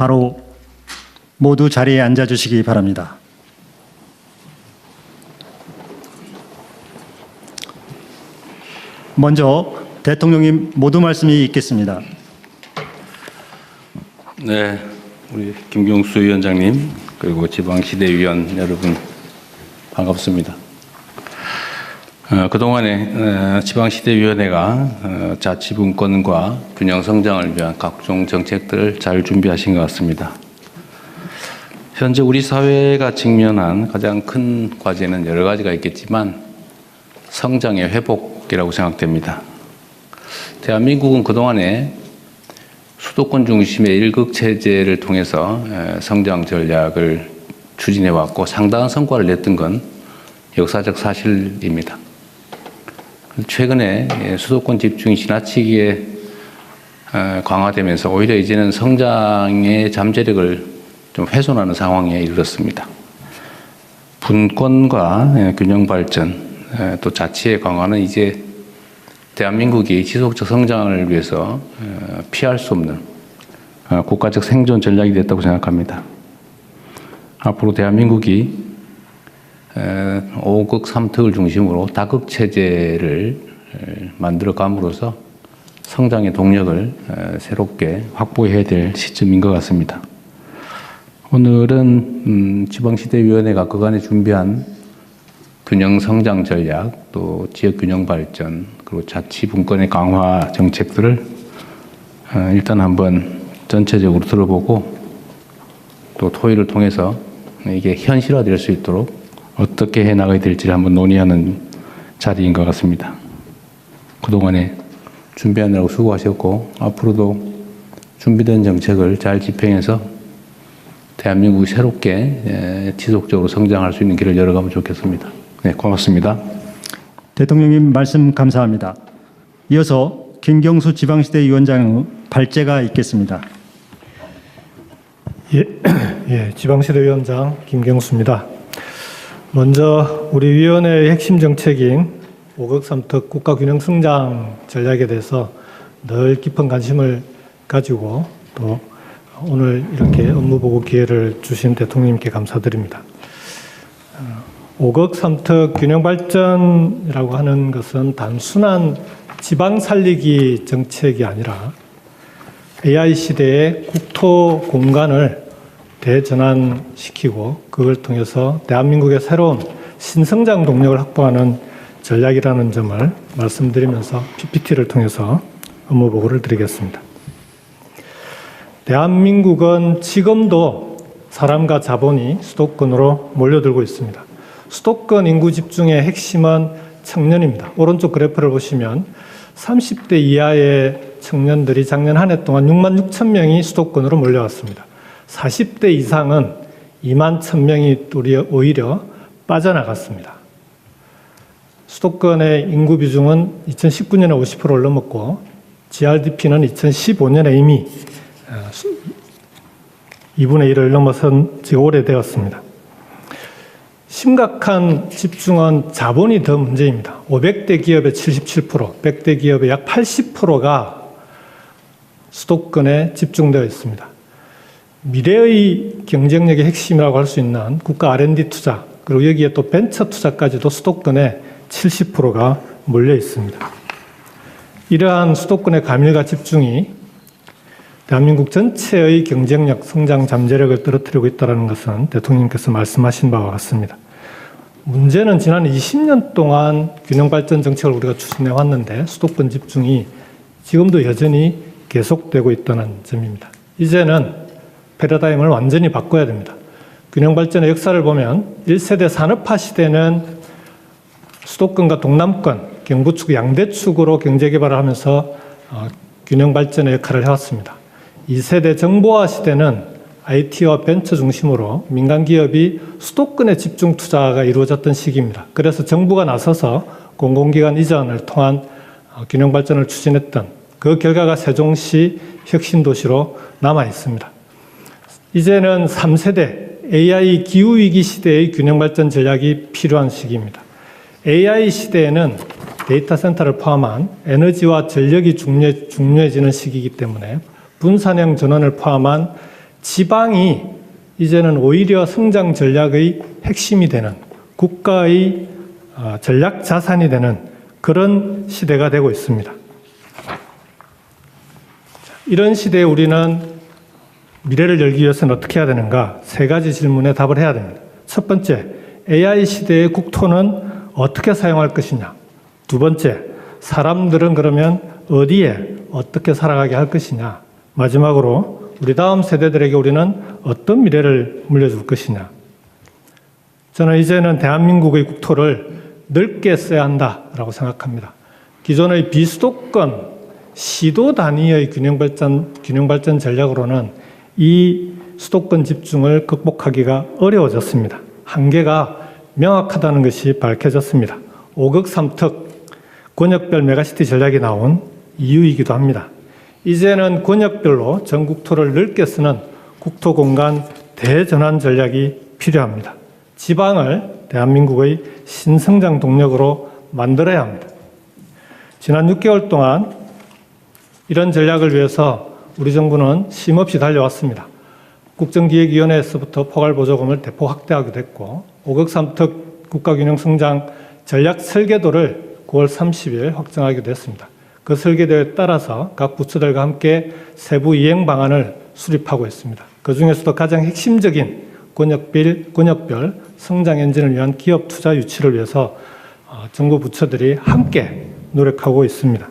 바로 모두 자리에 앉아주시기 바랍니다. 먼저 대통령님 모두 말씀이 있겠습니다. 네, 우리 김경수 위원장님 그리고 지방시대위원 여러분 반갑습니다. 그동안에 지방시대위원회가 자치분권과 균형성장을 위한 각종 정책들을 잘 준비하신 것 같습니다. 현재 우리 사회가 직면한 가장 큰 과제는 여러 가지가 있겠지만 성장의 회복이라고 생각됩니다. 대한민국은 그동안에 수도권 중심의 일극체제를 통해서 성장 전략을 추진해왔고 상당한 성과를 냈던 건 역사적 사실입니다. 최근에 수도권 집중이 지나치게 강화되면서 오히려 이제는 성장의 잠재력을 좀 훼손하는 상황에 이르렀습니다. 분권과 균형 발전, 또 자치의 강화는 이제 대한민국이 지속적 성장을 위해서 피할 수 없는 국가적 생존 전략이 됐다고 생각합니다. 앞으로 대한민국이 5극 3특을 중심으로 다극 체제를 만들어 감으로써 성장의 동력을 새롭게 확보해야 될 시점인 것 같습니다. 오늘은 지방시대위원회가 그간에 준비한 균형 성장 전략, 또 지역 균형 발전, 그리고 자치 분권의 강화 정책들을 일단 한번 전체적으로 들어보고 또 토의를 통해서 이게 현실화될 수 있도록 어떻게 해나가야 될지를 한번 논의하는 자리인 것 같습니다. 그동안에 준비하느라고 수고하셨고 앞으로도 준비된 정책을 잘 집행해서 대한민국이 새롭게 지속적으로 성장할 수 있는 길을 열어가면 좋겠습니다. 네, 고맙습니다. 대통령님 말씀 감사합니다. 이어서 김경수 지방시대위원장의 발제가 있겠습니다. 지방시대위원장 김경수입니다. 먼저 우리 위원회의 핵심 정책인 5극 3특 국가균형성장 전략에 대해서 늘 깊은 관심을 가지고 또 오늘 이렇게 업무보고 기회를 주신 대통령님께 감사드립니다. 5극 3특 균형발전이라고 하는 것은 단순한 지방 살리기 정책이 아니라 AI 시대의 국토 공간을 대전환시키고 그걸 통해서 대한민국의 새로운 신성장 동력을 확보하는 전략이라는 점을 말씀드리면서 PPT를 통해서 업무 보고를 드리겠습니다. 대한민국은 지금도 사람과 자본이 수도권으로 몰려들고 있습니다. 수도권 인구 집중의 핵심은 청년입니다. 오른쪽 그래프를 보시면 30대 이하의 청년들이 작년 한 해 동안 6만 6천 명이 수도권으로 몰려왔습니다. 40대 이상은 2만 1천 명이 오히려 빠져나갔습니다. 수도권의 인구 비중은 2019년에 50%를 넘었고 GRDP는 2015년에 이미 2분의 1을 넘어선 지 오래되었습니다. 심각한 집중은 자본이 더 문제입니다. 500대 기업의 77%, 100대 기업의 약 80%가 수도권에 집중되어 있습니다. 미래의 경쟁력의 핵심이라고 할 수 있는 국가 R&D 투자, 그리고 여기에 또 벤처 투자까지도 수도권에 70%가 몰려 있습니다. 이러한 수도권의 가밀과 집중이 대한민국 전체의 경쟁력, 성장 잠재력을 떨어뜨리고 있다는 것은 대통령님께서 말씀하신 바와 같습니다. 문제는 지난 20년 동안 균형발전 정책을 우리가 추진해 왔는데 수도권 집중이 지금도 여전히 계속되고 있다는 점입니다. 이제는 패러다임을 완전히 바꿔야 됩니다. 균형발전의 역사를 보면 1세대 산업화 시대는 수도권과 동남권, 경부축, 양대축으로 경제개발을 하면서 균형발전의 역할을 해왔습니다. 2세대 정보화 시대는 IT와 벤처 중심으로 민간기업이 수도권에 집중 투자가 이루어졌던 시기입니다. 그래서 정부가 나서서 공공기관 이전을 통한 균형발전을 추진했던 그 결과가 세종시 혁신도시로 남아 있습니다. 이제는 3세대 AI 기후위기 시대의 균형발전 전략이 필요한 시기입니다. AI 시대에는 데이터 센터를 포함한 에너지와 전력이 중요해지는 시기이기 때문에 분산형 전원을 포함한 지방이 이제는 오히려 성장 전략의 핵심이 되는 국가의 전략 자산이 되는 그런 시대가 되고 있습니다. 이런 시대에 우리는 미래를 열기 위해서는 어떻게 해야 되는가? 세 가지 질문에 답을 해야 됩니다. 첫 번째, AI 시대의 국토는 어떻게 사용할 것이냐? 두 번째, 사람들은 그러면 어디에 어떻게 살아가게 할 것이냐? 마지막으로 우리 다음 세대들에게 우리는 어떤 미래를 물려줄 것이냐? 저는 이제는 대한민국의 국토를 넓게 써야 한다라고 생각합니다. 기존의 비수도권 시도 단위의 균형발전 전략으로는 이 수도권 집중을 극복하기가 어려워졌습니다. 한계가 명확하다는 것이 밝혀졌습니다. 5극 3특 권역별 메가시티 전략이 나온 이유이기도 합니다. 이제는 권역별로 전 국토를 넓게 쓰는 국토공간 대전환 전략이 필요합니다. 지방을 대한민국의 신성장 동력으로 만들어야 합니다. 지난 6개월 동안 이런 전략을 위해서 우리 정부는 쉼없이 달려왔습니다. 국정기획위원회에서부터 포괄보조금을 대폭 확대하기도 했고 5극 3특 국가균형성장 전략 설계도를 9월 30일 확정하기도 했습니다. 그 설계도에 따라서 각 부처들과 함께 세부 이행 방안을 수립하고 있습니다. 그중에서도 가장 핵심적인 권역별 성장 엔진을 위한 기업 투자 유치를 위해서 정부 부처들이 함께 노력하고 있습니다.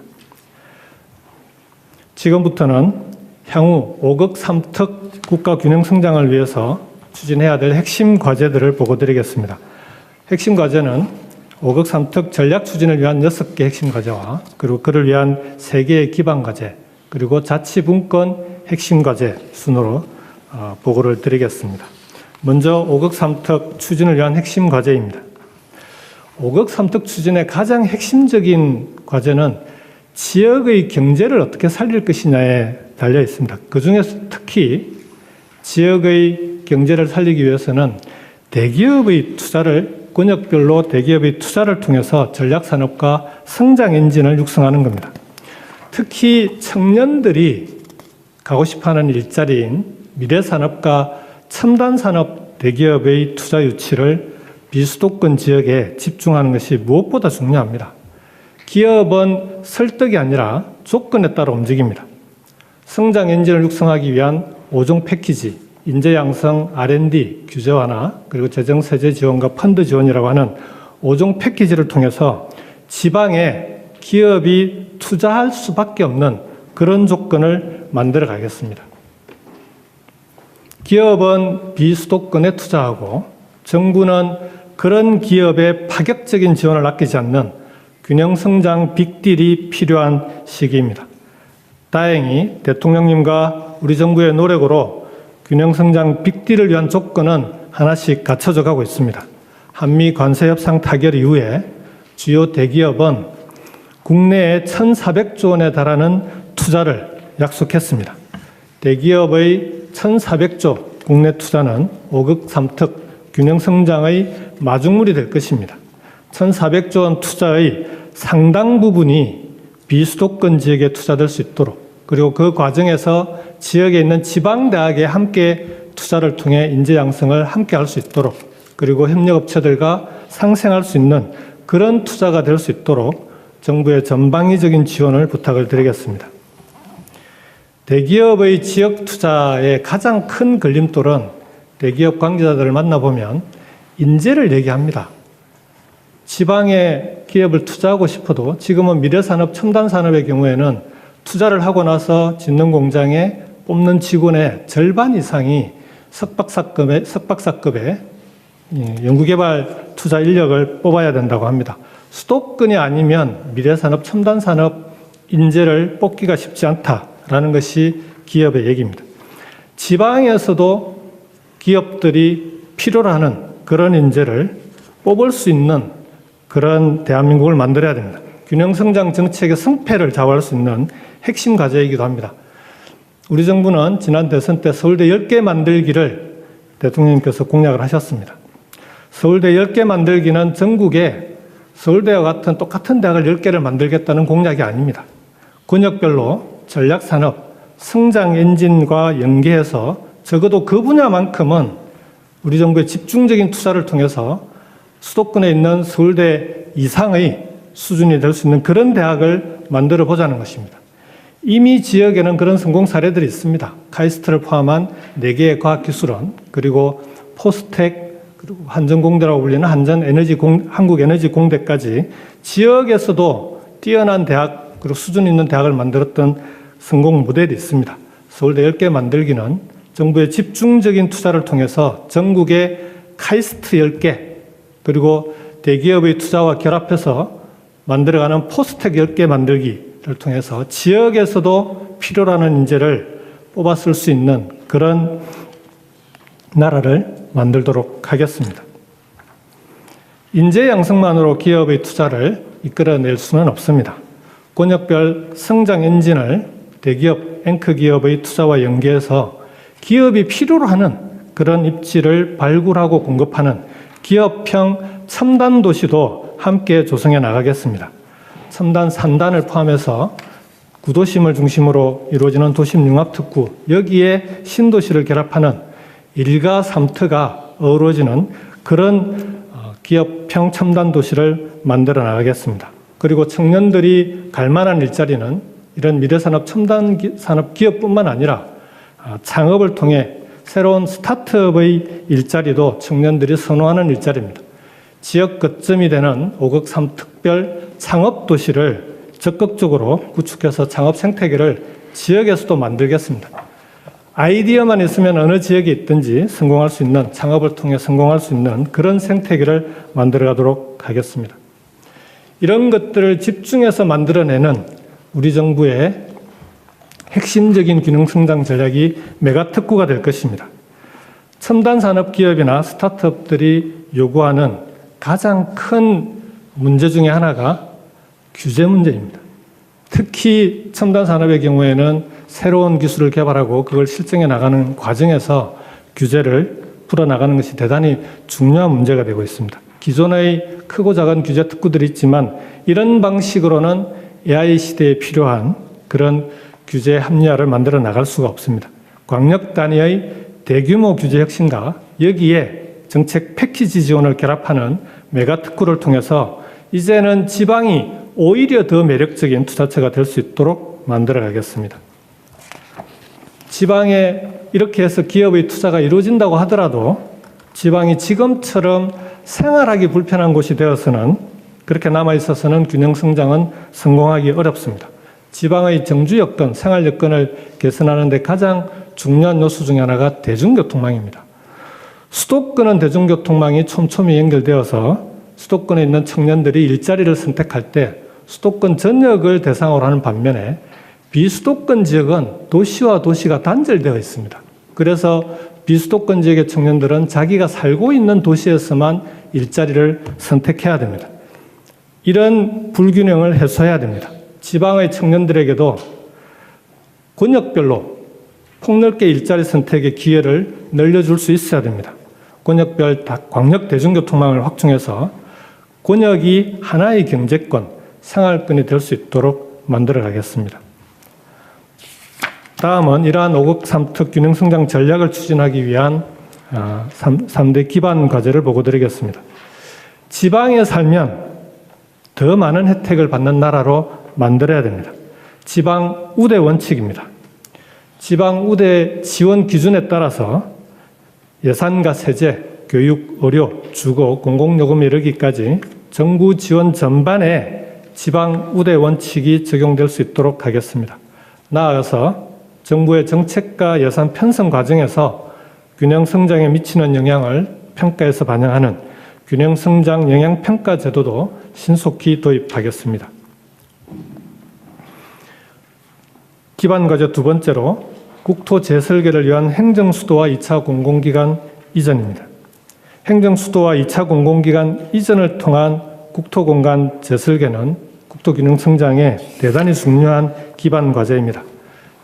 지금부터는 향후 5극 3특 국가 균형 성장을 위해서 추진해야 될 핵심 과제들을 보고드리겠습니다. 핵심 과제는 5극 3특 전략 추진을 위한 6개 핵심 과제와 그리고 그를 위한 3개의 기반 과제 그리고 자치분권 핵심 과제 순으로 보고를 드리겠습니다. 먼저 5극 3특 추진을 위한 핵심 과제입니다. 5극 3특 추진의 가장 핵심적인 과제는 지역의 경제를 어떻게 살릴 것이냐에 달려 있습니다. 그중에서 특히 지역의 경제를 살리기 위해서는 대기업의 투자를 권역별로 대기업의 투자를 통해서 전략산업과 성장 엔진을 육성하는 겁니다. 특히 청년들이 가고 싶어하는 일자리인 미래산업과 첨단산업 대기업의 투자 유치를 비수도권 지역에 집중하는 것이 무엇보다 중요합니다. 기업은 설득이 아니라 조건에 따라 움직입니다. 성장 엔진을 육성하기 위한 5종 패키지, 인재 양성, R&D, 규제 완화, 그리고 재정 세제 지원과 펀드 지원이라고 하는 5종 패키지를 통해서 지방에 기업이 투자할 수밖에 없는 그런 조건을 만들어 가겠습니다. 기업은 비수도권에 투자하고 정부는 그런 기업의 파격적인 지원을 아끼지 않는 균형성장 빅딜이 필요한 시기입니다. 다행히 대통령님과 우리 정부의 노력으로 균형성장 빅딜을 위한 조건은 하나씩 갖춰져 가고 있습니다. 한미 관세협상 타결 이후에 주요 대기업은 국내에 1,400조 원에 달하는 투자를 약속했습니다. 대기업의 1,400조 국내 투자는 5극 3특 균형성장의 마중물이 될 것입니다. 1,400조 원 투자의 상당 부분이 비수도권 지역에 투자될 수 있도록 그리고 그 과정에서 지역에 있는 지방대학에 함께 투자를 통해 인재 양성을 함께 할 수 있도록 그리고 협력업체들과 상생할 수 있는 그런 투자가 될 수 있도록 정부의 전방위적인 지원을 부탁을 드리겠습니다. 대기업의 지역 투자의 가장 큰 걸림돌은 대기업 관계자들을 만나보면 인재를 얘기합니다. 지방에 기업을 투자하고 싶어도 지금은 미래산업, 첨단산업의 경우에는 투자를 하고 나서 짓는 공장에 뽑는 직원의 절반 이상이 석박사급의 연구개발 투자 인력을 뽑아야 된다고 합니다. 수도권이 아니면 미래산업, 첨단산업 인재를 뽑기가 쉽지 않다라는 것이 기업의 얘기입니다. 지방에서도 기업들이 필요로 하는 그런 인재를 뽑을 수 있는 그런 대한민국을 만들어야 됩니다. 균형성장 정책의 성패를 좌우할 수 있는 핵심 과제이기도 합니다. 우리 정부는 지난 대선 때 서울대 10개 만들기를 대통령님께서 공약을 하셨습니다. 서울대 10개 만들기는 전국에 서울대와 같은 똑같은 대학을 10개를 만들겠다는 공약이 아닙니다. 권역별로 전략산업, 성장 엔진과 연계해서 적어도 그 분야만큼은 우리 정부의 집중적인 투자를 통해서 수도권에 있는 서울대 이상의 수준이 될 수 있는 그런 대학을 만들어 보자는 것입니다. 이미 지역에는 그런 성공 사례들이 있습니다. 카이스트를 포함한 4개의 과학기술원, 그리고 포스텍, 그리고 한전공대라고 불리는 한국에너지공대까지 지역에서도 뛰어난 대학, 그리고 수준 있는 대학을 만들었던 성공 모델이 있습니다. 서울대 10개 만들기는 정부의 집중적인 투자를 통해서 전국의 카이스트 10개, 그리고 대기업의 투자와 결합해서 만들어가는 포스텍 10개 만들기를 통해서 지역에서도 필요로 하는 인재를 뽑았을 수 있는 그런 나라를 만들도록 하겠습니다. 인재 양성만으로 기업의 투자를 이끌어낼 수는 없습니다. 권역별 성장 엔진을 대기업, 앵커 기업의 투자와 연계해서 기업이 필요로 하는 그런 입지를 발굴하고 공급하는 기업형 첨단 도시도 함께 조성해 나가겠습니다. 첨단 3단을 포함해서 구도심을 중심으로 이루어지는 도심 융합특구, 여기에 신도시를 결합하는 1가 3트가 어우러지는 그런 기업형 첨단 도시를 만들어 나가겠습니다. 그리고 청년들이 갈 만한 일자리는 이런 미래산업 첨단 산업 기업뿐만 아니라 창업을 통해 새로운 스타트업의 일자리도 청년들이 선호하는 일자리입니다. 지역 거점이 되는 5급 3특별 창업도시를 적극적으로 구축해서 창업 생태계를 지역에서도 만들겠습니다. 아이디어만 있으면 어느 지역에 있든지 성공할 수 있는, 창업을 통해 성공할 수 있는 그런 생태계를 만들어가도록 하겠습니다. 이런 것들을 집중해서 만들어내는 우리 정부의 핵심적인 균형성장 전략이 메가특구가 될 것입니다. 첨단 산업 기업이나 스타트업들이 요구하는 가장 큰 문제 중에 하나가 규제 문제입니다. 특히 첨단 산업의 경우에는 새로운 기술을 개발하고 그걸 실증해 나가는 과정에서 규제를 풀어나가는 것이 대단히 중요한 문제가 되고 있습니다. 기존의 크고 작은 규제 특구들이 있지만 이런 방식으로는 AI 시대에 필요한 그런 규제 합리화를 만들어 나갈 수가 없습니다. 광역 단위의 대규모 규제 혁신과 여기에 정책 패키지 지원을 결합하는 메가특구를 통해서 이제는 지방이 오히려 더 매력적인 투자처가 될 수 있도록 만들어 가겠습니다. 지방에 이렇게 해서 기업의 투자가 이루어진다고 하더라도 지방이 지금처럼 생활하기 불편한 곳이 되어서는, 그렇게 남아있어서는 균형성장은 성공하기 어렵습니다. 지방의 정주 여건, 생활 여건을 개선하는 데 가장 중요한 요소 중 하나가 대중교통망입니다. 수도권은 대중교통망이 촘촘히 연결되어서 수도권에 있는 청년들이 일자리를 선택할 때 수도권 전역을 대상으로 하는 반면에 비수도권 지역은 도시와 도시가 단절되어 있습니다. 그래서 비수도권 지역의 청년들은 자기가 살고 있는 도시에서만 일자리를 선택해야 됩니다. 이런 불균형을 해소해야 됩니다. 지방의 청년들에게도 권역별로 폭넓게 일자리 선택의 기회를 늘려줄 수 있어야 됩니다. 권역별 광역 대중교통망을 확충해서 권역이 하나의 경제권, 생활권이 될 수 있도록 만들어 가겠습니다. 다음은 이러한 5급 3특 균형성장 전략을 추진하기 위한 3대 기반 과제를 보고 드리겠습니다. 지방에 살면 더 많은 혜택을 받는 나라로 만들어야 됩니다. 지방 우대 원칙입니다. 지방 우대 지원 기준에 따라서 예산과 세제, 교육, 의료, 주거, 공공요금 이르기까지 정부 지원 전반에 지방 우대 원칙이 적용될 수 있도록 하겠습니다. 나아가서 정부의 정책과 예산 편성 과정에서 균형 성장에 미치는 영향을 평가에서 반영하는 균형 성장 영향 평가 제도도 신속히 도입하겠습니다. 기반 과제 두 번째로 국토 재설계를 위한 행정수도와 2차 공공기관 이전입니다. 행정수도와 2차 공공기관 이전을 통한 국토공간 재설계는 국토균형성장에 대단히 중요한 기반 과제입니다.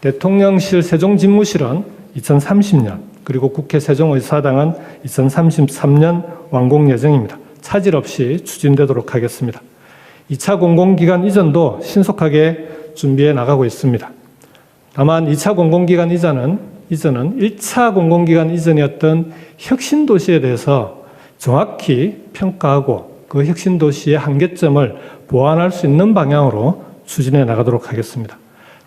대통령실 세종집무실은 2030년, 그리고 국회 세종의사당은 2033년 완공 예정입니다. 차질 없이 추진되도록 하겠습니다. 2차 공공기관 이전도 신속하게 준비해 나가고 있습니다. 다만 2차 공공기관 이전은 이전은 1차 공공기관 이전이었던 혁신도시에 대해서 정확히 평가하고 그 혁신도시의 한계점을 보완할 수 있는 방향으로 추진해 나가도록 하겠습니다.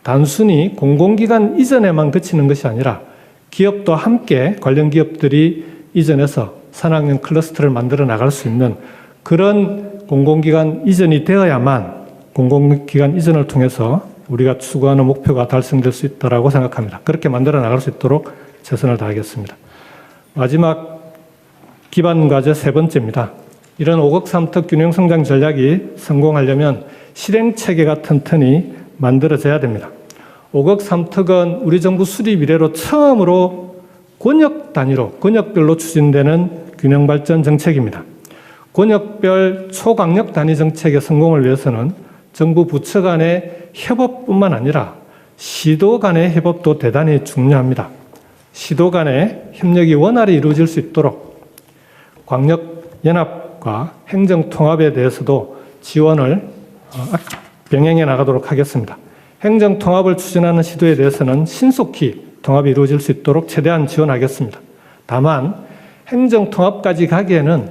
단순히 공공기관 이전에만 그치는 것이 아니라 기업도 함께 관련 기업들이 이전해서 산학연 클러스터를 만들어 나갈 수 있는 그런 공공기관 이전이 되어야만 공공기관 이전을 통해서 우리가 추구하는 목표가 달성될 수 있다고 생각합니다. 그렇게 만들어 나갈 수 있도록 최선을 다하겠습니다. 마지막 기반 과제 세 번째입니다. 이런 5억 3특 균형 성장 전략이 성공하려면 실행 체계가 튼튼히 만들어져야 됩니다. 5억 3특은 우리 정부 수립 이래로 처음으로 권역 단위로, 권역별로 추진되는 균형 발전 정책입니다. 권역별 초강력 단위 정책의 성공을 위해서는 정부 부처 간의 협업뿐만 아니라 시도 간의 협업도 대단히 중요합니다. 시도 간의 협력이 원활히 이루어질 수 있도록 광역연합과 행정통합에 대해서도 지원을 병행해 나가도록 하겠습니다. 행정통합을 추진하는 시도에 대해서는 신속히 통합이 이루어질 수 있도록 최대한 지원하겠습니다. 다만 행정통합까지 가기에는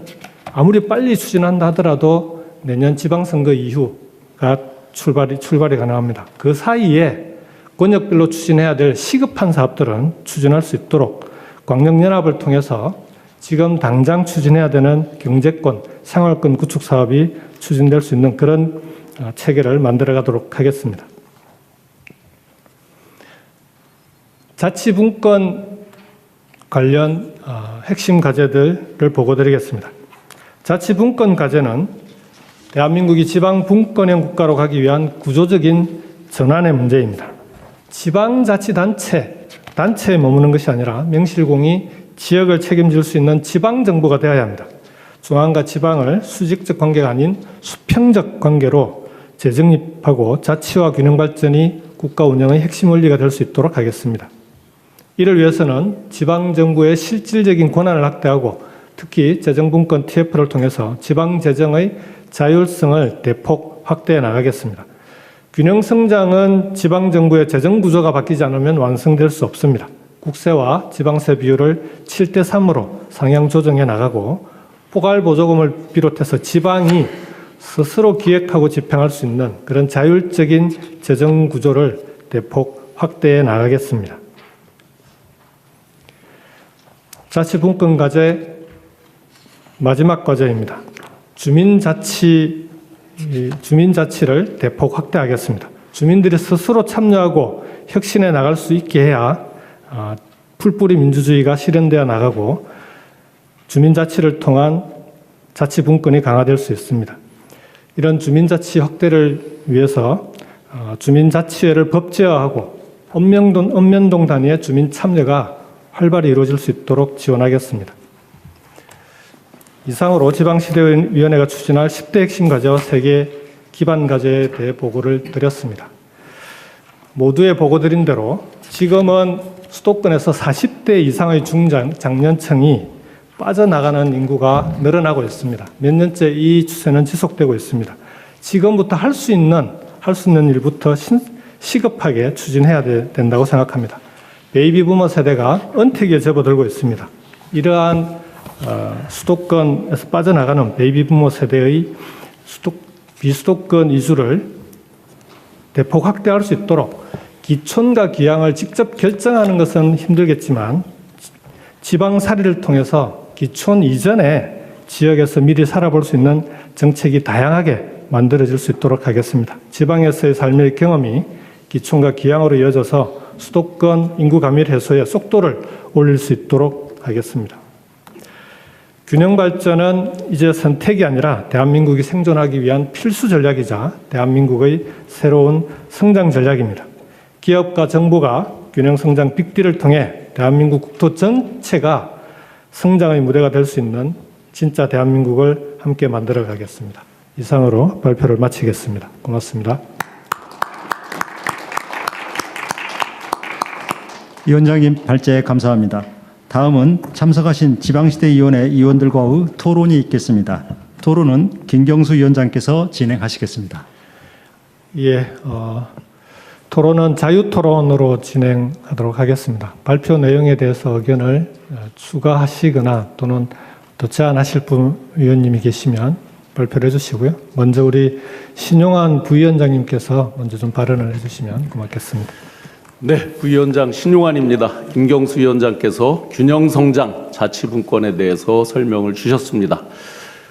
아무리 빨리 추진한다 하더라도 내년 지방선거 이후가 출발이 가능합니다. 그 사이에 권역별로 추진해야 될 시급한 사업들은 추진할 수 있도록 광역연합을 통해서 지금 당장 추진해야 되는 경제권, 생활권 구축 사업이 추진될 수 있는 그런 체계를 만들어 가도록 하겠습니다. 자치분권 관련 핵심 과제들을 보고드리겠습니다. 자치분권 과제는 대한민국이 지방분권형 국가로 가기 위한 구조적인 전환의 문제입니다. 단체에 머무는 것이 아니라 명실공히 지역을 책임질 수 있는 지방정부가 되어야 합니다. 중앙과 지방을 수직적 관계가 아닌 수평적 관계로 재정립하고 자치와 균형 발전이 국가 운영의 핵심 원리가 될 수 있도록 하겠습니다. 이를 위해서는 지방정부의 실질적인 권한을 확대하고 특히 재정분권 TF를 통해서 지방재정의 자율성을 대폭 확대해 나가겠습니다. 균형성장은 지방정부의 재정구조가 바뀌지 않으면 완성될 수 없습니다. 국세와 지방세 비율을 7:3으로 상향 조정해 나가고 포괄보조금을 비롯해서 지방이 스스로 기획하고 집행할 수 있는 그런 자율적인 재정구조를 대폭 확대해 나가겠습니다. 자치분권 과제 마지막 과제입니다. 주민자치를 대폭 확대하겠습니다. 주민들이 스스로 참여하고 혁신해 나갈 수 있게 해야 풀뿌리 민주주의가 실현되어 나가고 주민자치를 통한 자치분권이 강화될 수 있습니다. 이런 주민자치 확대를 위해서 주민자치회를 법제화하고 읍면동 단위의 주민 참여가 활발히 이루어질 수 있도록 지원하겠습니다. 이상으로 지방시대위원회가 추진할 10대 핵심 과제와 3개 기반 과제에 대해 보고를 드렸습니다. 모두에 보고 드린 대로 지금은 수도권에서 40대 이상의 중장년층이 빠져나가는 인구가 늘어나고 있습니다. 몇 년째 이 추세는 지속되고 있습니다. 지금부터 할 수 있는 일부터 시급하게 추진해야 된다고 생각합니다. 베이비부머 세대가 은퇴기에 접어들고 있습니다. 이러한 수도권에서 빠져나가는 베이비부머 세대의 비수도권 이주를 대폭 확대할 수 있도록 기촌과 기양을 직접 결정하는 것은 힘들겠지만 지방살이를 통해서 기촌 이전에 지역에서 미리 살아볼 수 있는 정책이 다양하게 만들어질 수 있도록 하겠습니다. 지방에서의 삶의 경험이 기촌과 기양으로 이어져서 수도권 인구 감밀 해소의 속도를 올릴 수 있도록 하겠습니다. 균형 발전은 이제 선택이 아니라 대한민국이 생존하기 위한 필수 전략이자 대한민국의 새로운 성장 전략입니다. 기업과 정부가 균형 성장 빅딜을 통해 대한민국 국토 전체가 성장의 무대가 될 수 있는 진짜 대한민국을 함께 만들어 가겠습니다. 이상으로 발표를 마치겠습니다. 고맙습니다. 위원장님 발제 감사합니다. 다음은 참석하신 지방시대위원회 위원들과의 토론이 있겠습니다. 토론은 김경수 위원장께서 진행하시겠습니다. 토론은 자유토론으로 진행하도록 하겠습니다. 발표 내용에 대해서 의견을 추가하시거나 또는 또 제안하실 분 의원님이 계시면 발표를 해주시고요. 먼저 우리 신용환 부위원장님께서 먼저 좀 발언을 해주시면 고맙겠습니다. 네, 부위원장 신용환입니다. 김경수 위원장께서 균형성장 자치분권에 대해서 설명을 주셨습니다.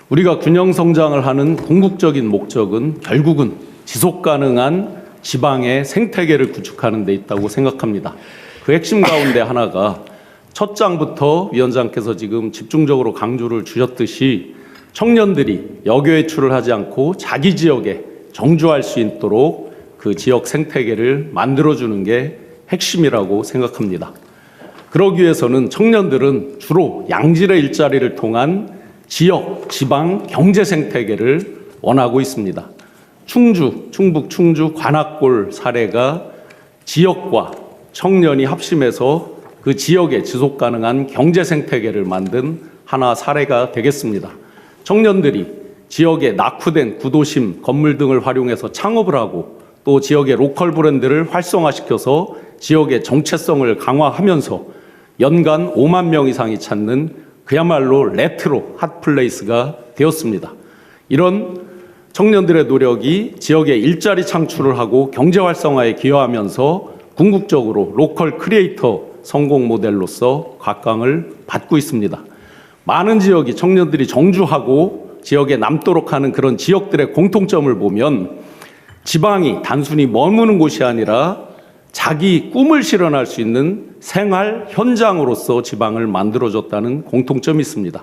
우리가 균형성장을 하는 궁극적인 목적은 결국은 지속가능한 지방의 생태계를 구축하는 데 있다고 생각합니다. 그 핵심 가운데 하나가 첫 장부터 위원장께서 지금 집중적으로 강조를 주셨듯이 청년들이 역외출을 하지 않고 자기 지역에 정주할 수 있도록 그 지역 생태계를 만들어주는 게 핵심이라고 생각합니다. 그러기 위해서는 청년들은 주로 양질의 일자리를 통한 지역, 지방 경제 생태계를 원하고 있습니다. 충북 충주 관악골 사례가 지역과 청년이 합심해서 그 지역에 지속 가능한 경제 생태계를 만든 하나 사례가 되겠습니다. 청년들이 지역에 낙후된 구도심 건물 등을 활용해서 창업을 하고 또 지역의 로컬 브랜드를 활성화시켜서 지역의 정체성을 강화하면서 연간 5만 명 이상이 찾는 그야말로 레트로 핫플레이스가 되었습니다. 이런 청년들의 노력이 지역의 일자리 창출을 하고 경제 활성화에 기여하면서 궁극적으로 로컬 크리에이터 성공 모델로서 각광을 받고 있습니다. 많은 지역이 청년들이 정주하고 지역에 남도록 하는 그런 지역들의 공통점을 보면 지방이 단순히 머무는 곳이 아니라 자기 꿈을 실현할 수 있는 생활 현장으로서 지방을 만들어줬다는 공통점이 있습니다.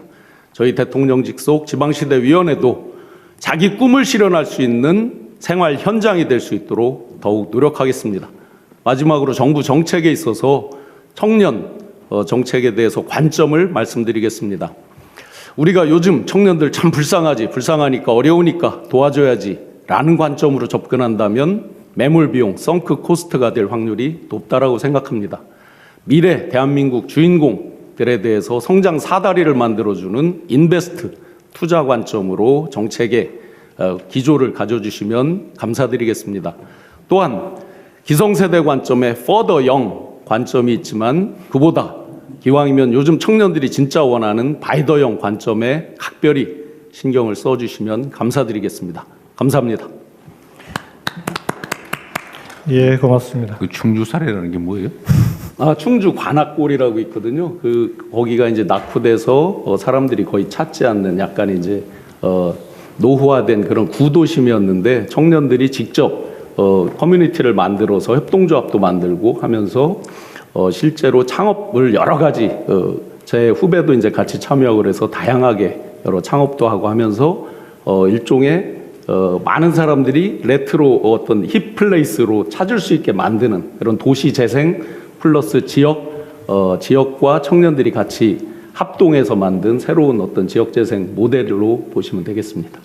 저희 대통령 직속 지방시대위원회도 자기 꿈을 실현할 수 있는 생활 현장이 될 수 있도록 더욱 노력하겠습니다. 마지막으로 정부 정책에 있어서 청년 정책에 대해서 관점을 말씀드리겠습니다. 우리가 요즘 청년들 참 불쌍하니까 어려우니까 도와줘야지 라는 관점으로 접근한다면 매몰 비용, 썬크 코스트가 될 확률이 높다라고 생각합니다. 미래 대한민국 주인공들에 대해서 성장 사다리를 만들어주는 인베스트, 투자 관점으로 정책의 기조를 가져주시면 감사드리겠습니다. 또한 기성세대 관점에 further young 관점이 있지만 그보다 기왕이면 요즘 청년들이 진짜 원하는 by the young 관점에 각별히 신경을 써주시면 감사드리겠습니다. 감사합니다. 예, 고맙습니다. 그 충주 사례라는 게 뭐예요? 충주 관악골이라고 있거든요. 거기가 이제 낙후돼서 사람들이 거의 찾지 않는 약간 이제 노후화된 그런 구도심이었는데 청년들이 직접 커뮤니티를 만들어서 협동조합도 만들고 하면서 실제로 창업을 여러 가지 제 후배도 이제 같이 참여하고 그래서 다양하게 여러 창업도 하고 하면서 일종의 많은 사람들이 레트로 어떤 힙플레이스로 찾을 수 있게 만드는 그런 도시 재생 플러스 지역과 청년들이 같이 합동해서 만든 새로운 어떤 지역 재생 모델로 보시면 되겠습니다.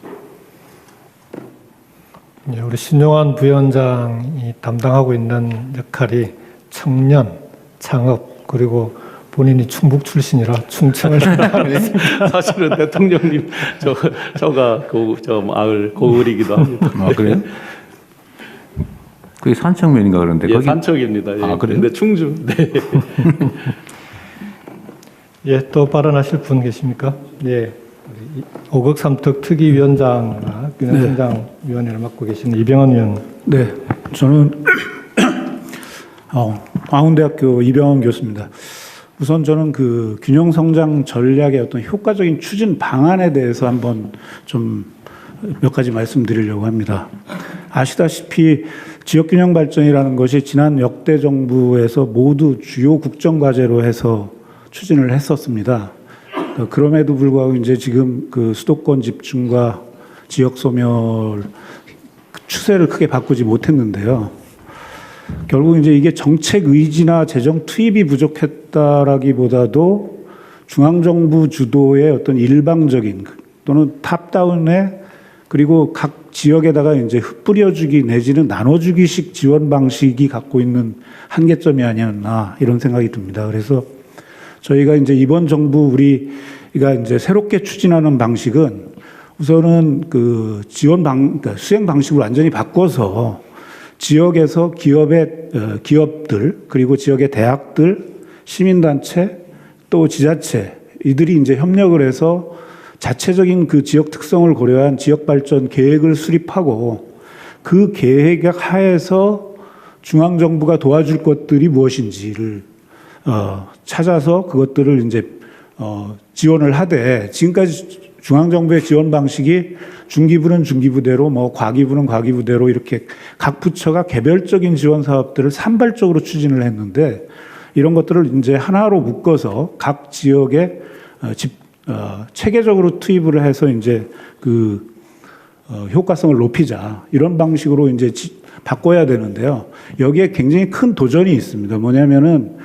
예, 우리 신용환 부위원장이 담당하고 있는 역할이 청년, 창업, 그리고 본인이 충북 출신이라 충청을 사실은 대통령님 저가 저 마을 고을이기도 합니다. 아, 그래요? 그게 산청면인가 그런데 예, 거기 산청입니다. 예. 아, 그래요? 근데 충주. 네. 예, 또 발언하실 분 계십니까? 예. 5급 3특 특위위원장과 균형성장위원회를 맡고 계시는 이병헌 의원. 네, 저는 광운대학교 이병헌 교수입니다. 우선 저는 그 균형성장 전략의 어떤 효과적인 추진 방안에 대해서 한번 좀 몇 가지 말씀드리려고 합니다. 아시다시피 지역균형 발전이라는 것이 지난 역대 정부에서 모두 주요 국정과제로 해서 추진을 했었습니다. 그럼에도 불구하고 이제 지금 그 수도권 집중과 지역 소멸 추세를 크게 바꾸지 못했는데요. 결국 이제 이게 정책 의지나 재정 투입이 부족했다라기보다도 중앙정부 주도의 어떤 일방적인 또는 탑다운의 그리고 각 지역에다가 이제 흩뿌려주기 내지는 나눠주기식 지원 방식이 갖고 있는 한계점이 아니었나 이런 생각이 듭니다. 그래서 저희가 이제 이번 정부 우리가 이제 새롭게 추진하는 방식은 우선은 그 그러니까 수행 방식을 완전히 바꿔서 지역에서 기업들 그리고 지역의 대학들, 시민단체 또 지자체 이들이 이제 협력을 해서 자체적인 그 지역 특성을 고려한 지역 발전 계획을 수립하고 그 계획 하에서 중앙 정부가 도와줄 것들이 무엇인지를 찾아서 그것들을 이제 지원을 하되 지금까지 중앙 정부의 지원 방식이 중기부는 중기부대로 뭐 과기부는 과기부대로 이렇게 각 부처가 개별적인 지원 사업들을 산발적으로 추진을 했는데 이런 것들을 이제 하나로 묶어서 각 지역에 체계적으로 투입을 해서 이제 그 효과성을 높이자 이런 방식으로 이제 바꿔야 되는데요. 여기에 굉장히 큰 도전이 있습니다. 뭐냐면은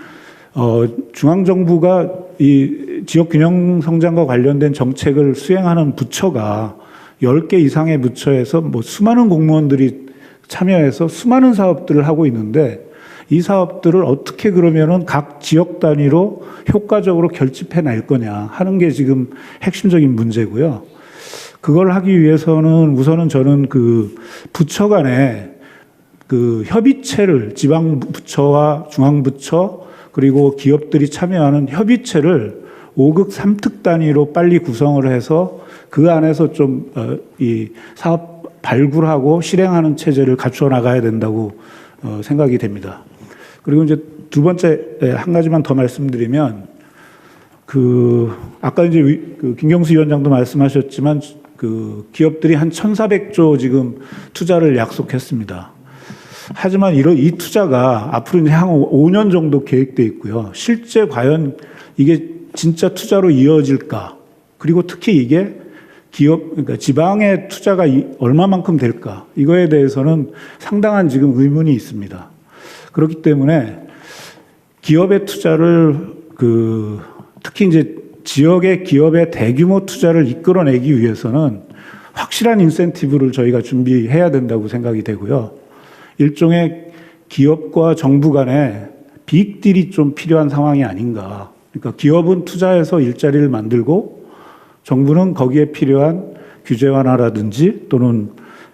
중앙 정부가 이 지역 균형 성장과 관련된 정책을 수행하는 부처가 10개 이상의 부처에서 뭐 수많은 공무원들이 참여해서 수많은 사업들을 하고 있는데 이 사업들을 어떻게 그러면은 각 지역 단위로 효과적으로 결집해 낼 거냐 하는 게 지금 핵심적인 문제고요. 그걸 하기 위해서는 우선은 저는 그 부처 간에 그 협의체를 지방 부처와 중앙 부처 그리고 기업들이 참여하는 협의체를 5극 3특 단위로 빨리 구성을 해서 그 안에서 좀 이 사업 발굴하고 실행하는 체제를 갖추어 나가야 된다고 생각이 됩니다. 그리고 이제 두 번째 한 가지만 더 말씀드리면 그 아까 이제 그 김경수 위원장도 말씀하셨지만 그 기업들이 한 1,400조 지금 투자를 약속했습니다. 하지만 이 투자가 앞으로 이제 향후 5년 정도 계획돼 있고요. 실제 과연 이게 진짜 투자로 이어질까? 그리고 특히 이게 그러니까 지방의 투자가 얼마만큼 될까? 이거에 대해서는 상당한 지금 의문이 있습니다. 그렇기 때문에 기업의 투자를 특히 이제 지역의 기업의 대규모 투자를 이끌어내기 위해서는 확실한 인센티브를 저희가 준비해야 된다고 생각이 되고요. 일종의 기업과 정부 간의 빅딜이 좀 필요한 상황이 아닌가. 그러니까 기업은 투자해서 일자리를 만들고 정부는 거기에 필요한 규제 완화라든지 또는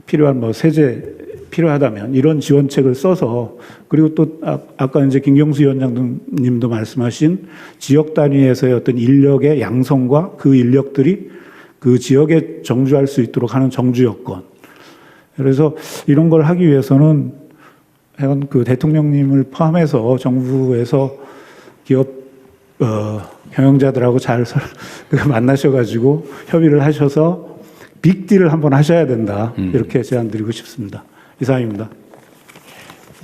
필요한 뭐 세제 필요하다면 이런 지원책을 써서 그리고 또 아까 이제 김경수 위원장님도 말씀하신 지역 단위에서의 어떤 인력의 양성과 그 인력들이 그 지역에 정주할 수 있도록 하는 정주 여건. 그래서 이런 걸 하기 위해서는 그 대통령님을 포함해서 정부에서 기업 경영자들하고 잘 만나셔가지고 협의를 하셔서 빅딜을 한번 하셔야 된다. 이렇게 제안드리고 싶습니다. 이상입니다.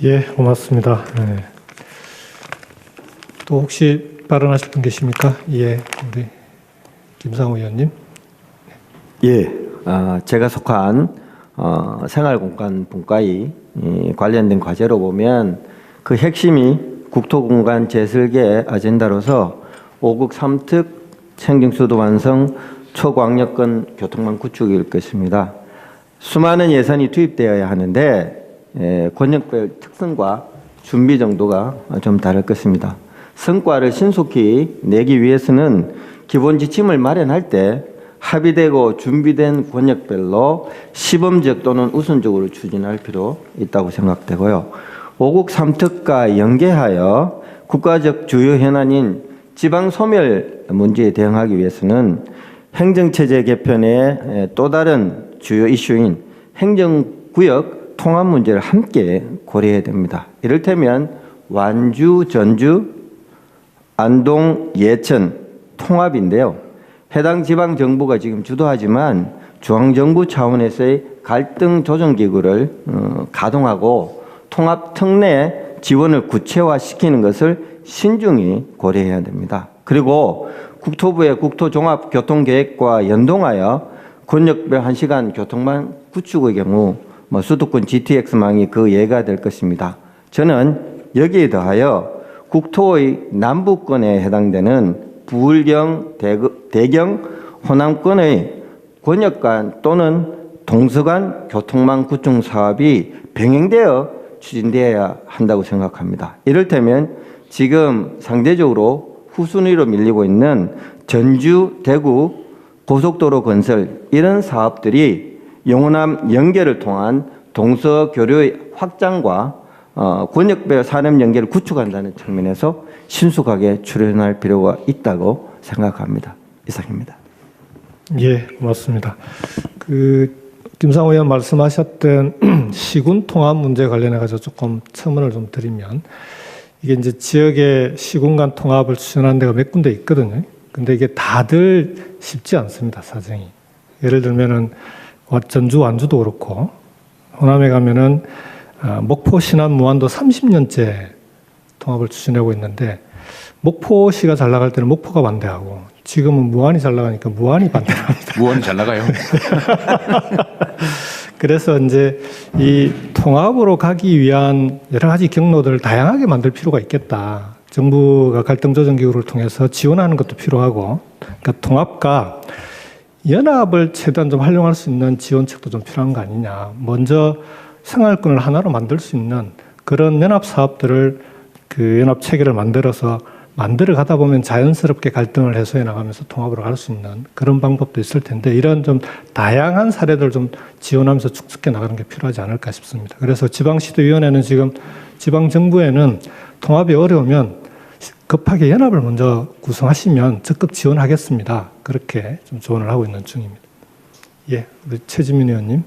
예, 고맙습니다. 네. 또 혹시 발언하실 분 계십니까? 예, 우리 김상우 의원님. 예, 제가 속한 생활공간 분과에 관련된 과제로 보면 그 핵심이 국토공간 재설계 아젠다로서 5극 3특 행정수도 완성 초광역권 교통망 구축일 것입니다. 수많은 예산이 투입되어야 하는데 권역별 특성과 준비 정도가 좀 다를 것입니다. 성과를 신속히 내기 위해서는 기본 지침을 마련할 때 합의되고 준비된 권역별로 시범적 또는 우선적으로 추진할 필요 있다고 생각되고요. 5극 3특과 연계하여 국가적 주요 현안인 지방 소멸 문제에 대응하기 위해서는 행정체제 개편의 또 다른 주요 이슈인 행정구역 통합 문제를 함께 고려해야 됩니다. 이를테면 완주, 전주, 안동, 예천 통합인데요. 해당 지방 정부가 지금 주도하지만 중앙정부 차원에서의 갈등 조정기구를 가동하고 통합 특례 지원을 구체화시키는 것을 신중히 고려해야 됩니다. 그리고 국토부의 국토종합교통계획과 연동하여 권역별 1시간 교통망 구축의 경우 수도권 GTX망이 그 예가 될 것입니다. 저는 여기에 더하여 국토의 남부권에 해당되는 부울경, 대경, 호남권의 권역간 또는 동서간 교통망 구축 사업이 병행되어 추진되어야 한다고 생각합니다. 이를테면 지금 상대적으로 후순위로 밀리고 있는 전주, 대구 고속도로 건설 이런 사업들이 영호남 연결을 통한 동서 교류의 확장과 권역별 산업 연계를 구축한다는 측면에서 신속하게 출연할 필요가 있다고 생각합니다. 이상입니다. 예, 고맙습니다. 김상호 의원 말씀하셨던 시군 통합 문제 관련해 가지고 조금 첨언을 좀 드리면, 이게 이제 지역의 시군 간 통합을 추진하는 데가 몇 군데 있거든요. 근데 이게 다들 쉽지 않습니다, 사정이. 예를 들면은 전주 완주도 그렇고, 호남에 가면은 목포 신안 무안도 30년째 통합을 추진하고 있는데, 목포시가 잘 나갈 때는 목포가 반대하고, 지금은 무안이 잘 나가니까 무안이 반대합니다. 무언이 잘 나가요. 그래서 이제 이 통합으로 가기 위한 여러 가지 경로들을 다양하게 만들 필요가 있겠다. 정부가 갈등 조정 기구를 통해서 지원하는 것도 필요하고, 그러니까 통합과 연합을 최대한 좀 활용할 수 있는 지원책도 좀 필요한 거 아니냐. 먼저 생활권을 하나로 만들 수 있는 그런 연합 사업들을 연합 체계를 만들어 가다 보면 자연스럽게 갈등을 해소해 나가면서 통합으로 갈 수 있는 그런 방법도 있을 텐데, 이런 좀 다양한 사례들을 좀 지원하면서 축적해 나가는 게 필요하지 않을까 싶습니다. 그래서 지방시도위원회는 지금 지방정부에는 통합이 어려우면 급하게 연합을 먼저 구성하시면 적극 지원하겠습니다. 그렇게 좀 조언을 하고 있는 중입니다. 예, 우리 최지민 의원님.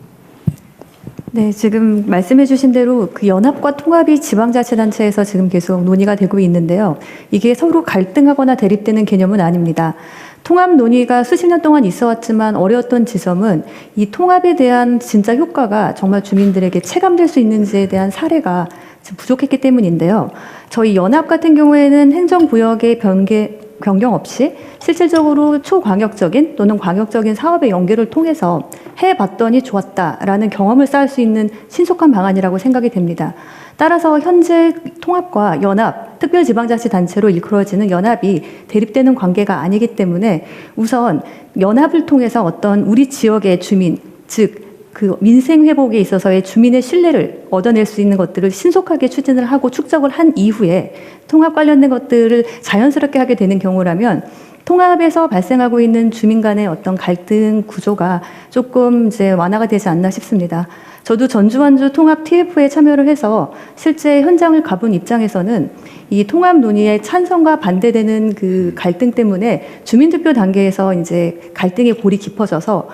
네, 지금 말씀해 주신 대로 그 연합과 통합이 지방자치단체에서 지금 계속 논의가 되고 있는데요. 이게 서로 갈등하거나 대립되는 개념은 아닙니다. 통합 논의가 수십 년 동안 있어 왔지만 어려웠던 지점은 이 통합에 대한 진짜 효과가 정말 주민들에게 체감될 수 있는지에 대한 사례가 지금 부족했기 때문인데요. 저희 연합 같은 경우에는 행정구역의 변경 없이 실질적으로 초광역적인 또는 광역적인 사업의 연계를 통해서 해봤더니 좋았다라는 경험을 쌓을 수 있는 신속한 방안이라고 생각이 됩니다. 따라서 현재 통합과 연합, 특별지방자치단체로 일컬어지는 연합이 대립되는 관계가 아니기 때문에 우선 연합을 통해서 어떤 우리 지역의 주민, 즉 그 민생 회복에 있어서의 주민의 신뢰를 얻어낼 수 있는 것들을 신속하게 추진을 하고 축적을 한 이후에 통합 관련된 것들을 자연스럽게 하게 되는 경우라면 통합에서 발생하고 있는 주민 간의 어떤 갈등 구조가 조금 이제 완화가 되지 않나 싶습니다. 저도 전주 완주 통합 TF에 참여를 해서 실제 현장을 가본 입장에서는 이 통합 논의에 찬성과 반대되는 그 갈등 때문에 주민투표 단계에서 이제 갈등의 골이 깊어져서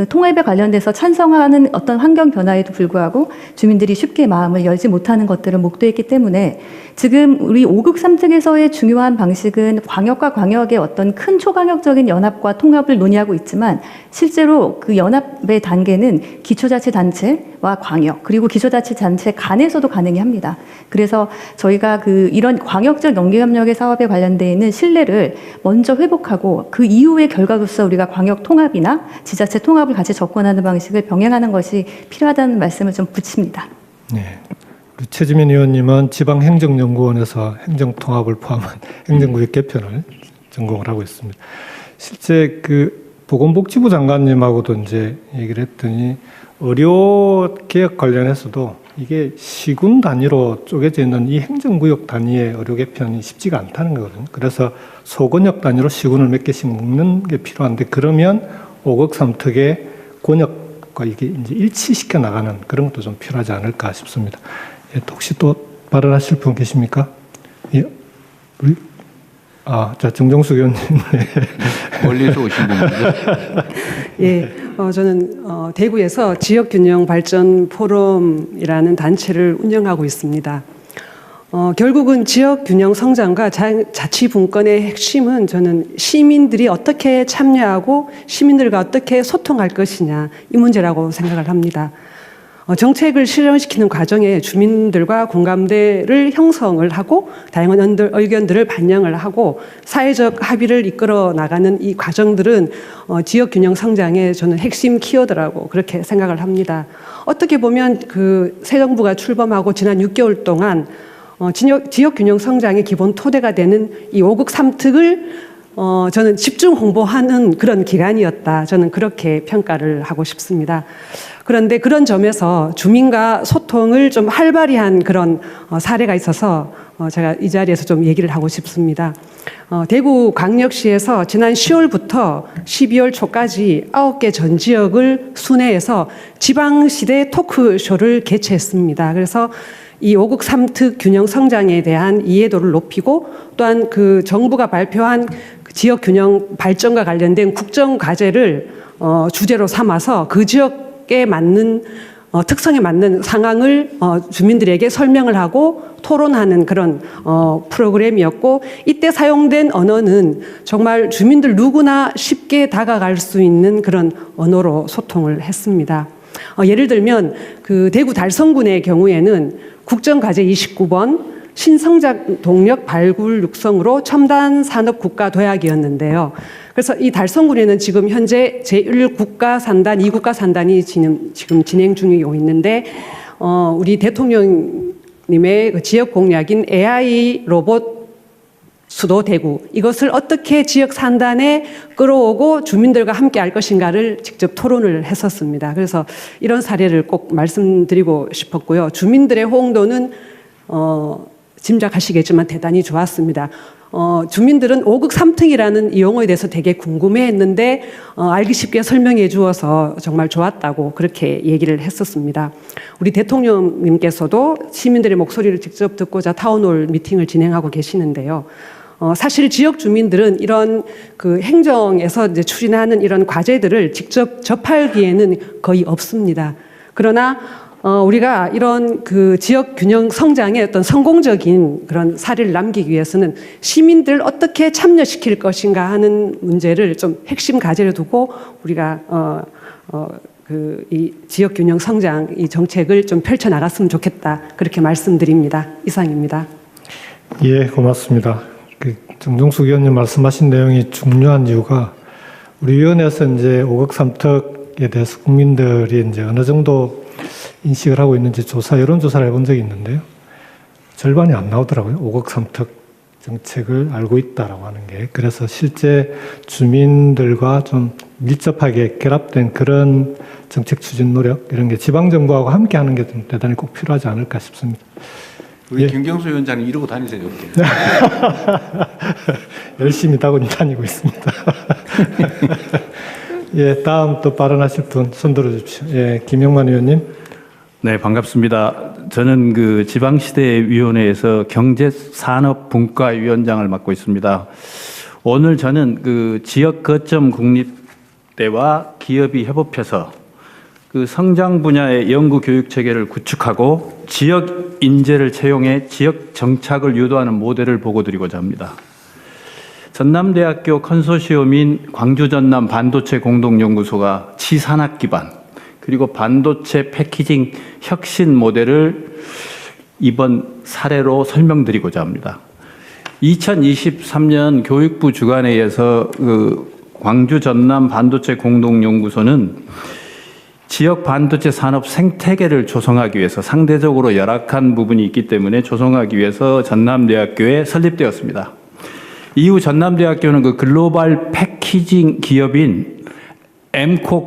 통합에 관련돼서 찬성하는 어떤 환경 변화에도 불구하고 주민들이 쉽게 마음을 열지 못하는 것들을 목도했기 때문에 지금 우리 5급 3특에서의 중요한 방식은 광역과 광역의 어떤 큰 초광역적인 연합과 통합을 논의하고 있지만 실제로 그 연합의 단계는 기초자치단체와 광역 그리고 기초자치단체 간에서도 가능히 합니다. 그래서 저희가 이런 광역적 연계협력의 사업에 관련되어 있는 신뢰를 먼저 회복하고 그 이후의 결과로서 우리가 광역 통합이나 지자체 통합을 같이 접근하는 방식을 병행하는 것이 필요하다는 말씀을 좀 붙입니다. 네. 우리 최지민 의원님은 지방행정연구원에서 행정통합을 포함한 행정구역 개편을 전공을 하고 있습니다. 실제 보건복지부 장관님하고도 이제 얘기를 했더니 의료 개혁 관련해서도 이게 시군 단위로 쪼개져 있는 이 행정구역 단위의 의료 개편이 쉽지가 않다는 거거든요. 그래서 소권역 단위로 시군을 몇 개씩 묶는 게 필요한데 그러면 5급 3특의 권역과 이게 이제 일치시켜 나가는 그런 것도 좀 필요하지 않을까 싶습니다. 예, 혹시 또 발언하실 분 계십니까? 예, 우리 자 정정숙 의원님. 멀리서 오신 분이죠. 예, 저는 대구에서 지역균형발전포럼이라는 단체를 운영하고 있습니다. 결국은 지역균형 성장과 자치분권의 핵심은 저는 시민들이 어떻게 참여하고 시민들과 어떻게 소통할 것이냐 이 문제라고 생각을 합니다. 정책을 실현시키는 과정에 주민들과 공감대를 형성을 하고 다양한 의견들을 반영을 하고 사회적 합의를 이끌어 나가는 이 과정들은 지역균형 성장의 저는 핵심 키워드라고 그렇게 생각을 합니다. 어떻게 보면 새 정부가 출범하고 지난 6개월 동안 지역균형 성장의 기본 토대가 되는 이 5급 3특을 저는 집중 홍보하는 그런 기간이었다. 저는 그렇게 평가를 하고 싶습니다. 그런데 그런 점에서 주민과 소통을 좀 활발히 한 그런 사례가 있어서 제가 이 자리에서 좀 얘기를 하고 싶습니다. 대구광역시에서 지난 10월부터 12월 초까지 9개 전 지역을 순회해서 지방시대 토크쇼를 개최했습니다. 그래서 이 5국 3특 균형 성장에 대한 이해도를 높이고 또한 그 정부가 발표한 그 지역 균형 발전과 관련된 국정 과제를 주제로 삼아서 그 지역에 맞는 특성에 맞는 상황을 주민들에게 설명을 하고 토론하는 그런 프로그램이었고, 이때 사용된 언어는 정말 주민들 누구나 쉽게 다가갈 수 있는 그런 언어로 소통을 했습니다. 예를 들면 그 대구 달성군의 경우에는 국정과제 29번 신성장 동력 발굴 육성으로 첨단 산업 국가 도약이었는데요. 그래서 이 달성군에는 지금 현재 제1국가 산단, 2국가 산단이 지금 진행 중이고 있는데, 우리 대통령님의 그 지역 공약인 AI 로봇 수도 대구, 이것을 어떻게 지역 산단에 끌어오고 주민들과 함께 할 것인가를 직접 토론을 했었습니다. 그래서 이런 사례를 꼭 말씀드리고 싶었고요. 주민들의 호응도는 짐작하시겠지만 대단히 좋았습니다. 주민들은 5국 3특이라는 이 용어에 대해서 되게 궁금해했는데 알기 쉽게 설명해 주어서 정말 좋았다고 그렇게 얘기를 했었습니다. 우리 대통령님께서도 시민들의 목소리를 직접 듣고자 타운홀 미팅을 진행하고 계시는데요. 사실 지역 주민들은 이런 그 행정에서 이제 추진하는 이런 과제들을 직접 접할 기회는 거의 없습니다. 그러나 우리가 이런 그 지역 균형 성장의 어떤 성공적인 그런 사례를 남기기 위해서는 시민들을 어떻게 참여시킬 것인가 하는 문제를 좀 핵심 과제로 두고 우리가 이 지역 균형 성장 이 정책을 좀 펼쳐 나갔으면 좋겠다, 그렇게 말씀드립니다. 이상입니다. 예, 고맙습니다. 정종숙 의원님 말씀하신 내용이 중요한 이유가 우리 위원회에서 이제 5국 3특에 대해서 국민들이 이제 어느 정도 인식을 하고 있는지 여론조사를 해본 적이 있는데요. 절반이 안 나오더라고요. 5국 3특 정책을 알고 있다라고 하는 게. 그래서 실제 주민들과 좀 밀접하게 결합된 그런 정책 추진 노력, 이런 게 지방정부하고 함께 하는 게 좀 대단히 꼭 필요하지 않을까 싶습니다. 우리 예. 김경수 위원장님 이러고 다니세요. 열심히 다니고 있습니다. 예, 다음 또 발언하실 분 손 들어주십시오. 예, 김영만 의원님. 네, 반갑습니다. 저는 그 지방시대위원회에서 경제산업분과위원장을 맡고 있습니다. 오늘 저는 그 지역 거점 국립대와 기업이 협업해서 그 성장 분야의 연구 교육 체계를 구축하고 지역 인재를 채용해 지역 정착을 유도하는 모델을 보고드리고자 합니다. 전남대학교 컨소시엄인 광주 전남 반도체 공동연구소가 치산학 기반 그리고 반도체 패키징 혁신 모델을 이번 사례로 설명드리고자 합니다. 2023년 교육부 주관회의에서 그 광주 전남 반도체 공동연구소는 지역 반도체 산업 생태계를 조성하기 위해서 상대적으로 열악한 부분이 있기 때문에 조성하기 위해서 전남대학교에 설립되었습니다. 이후 전남대학교는 그 글로벌 패키징 기업인 엠코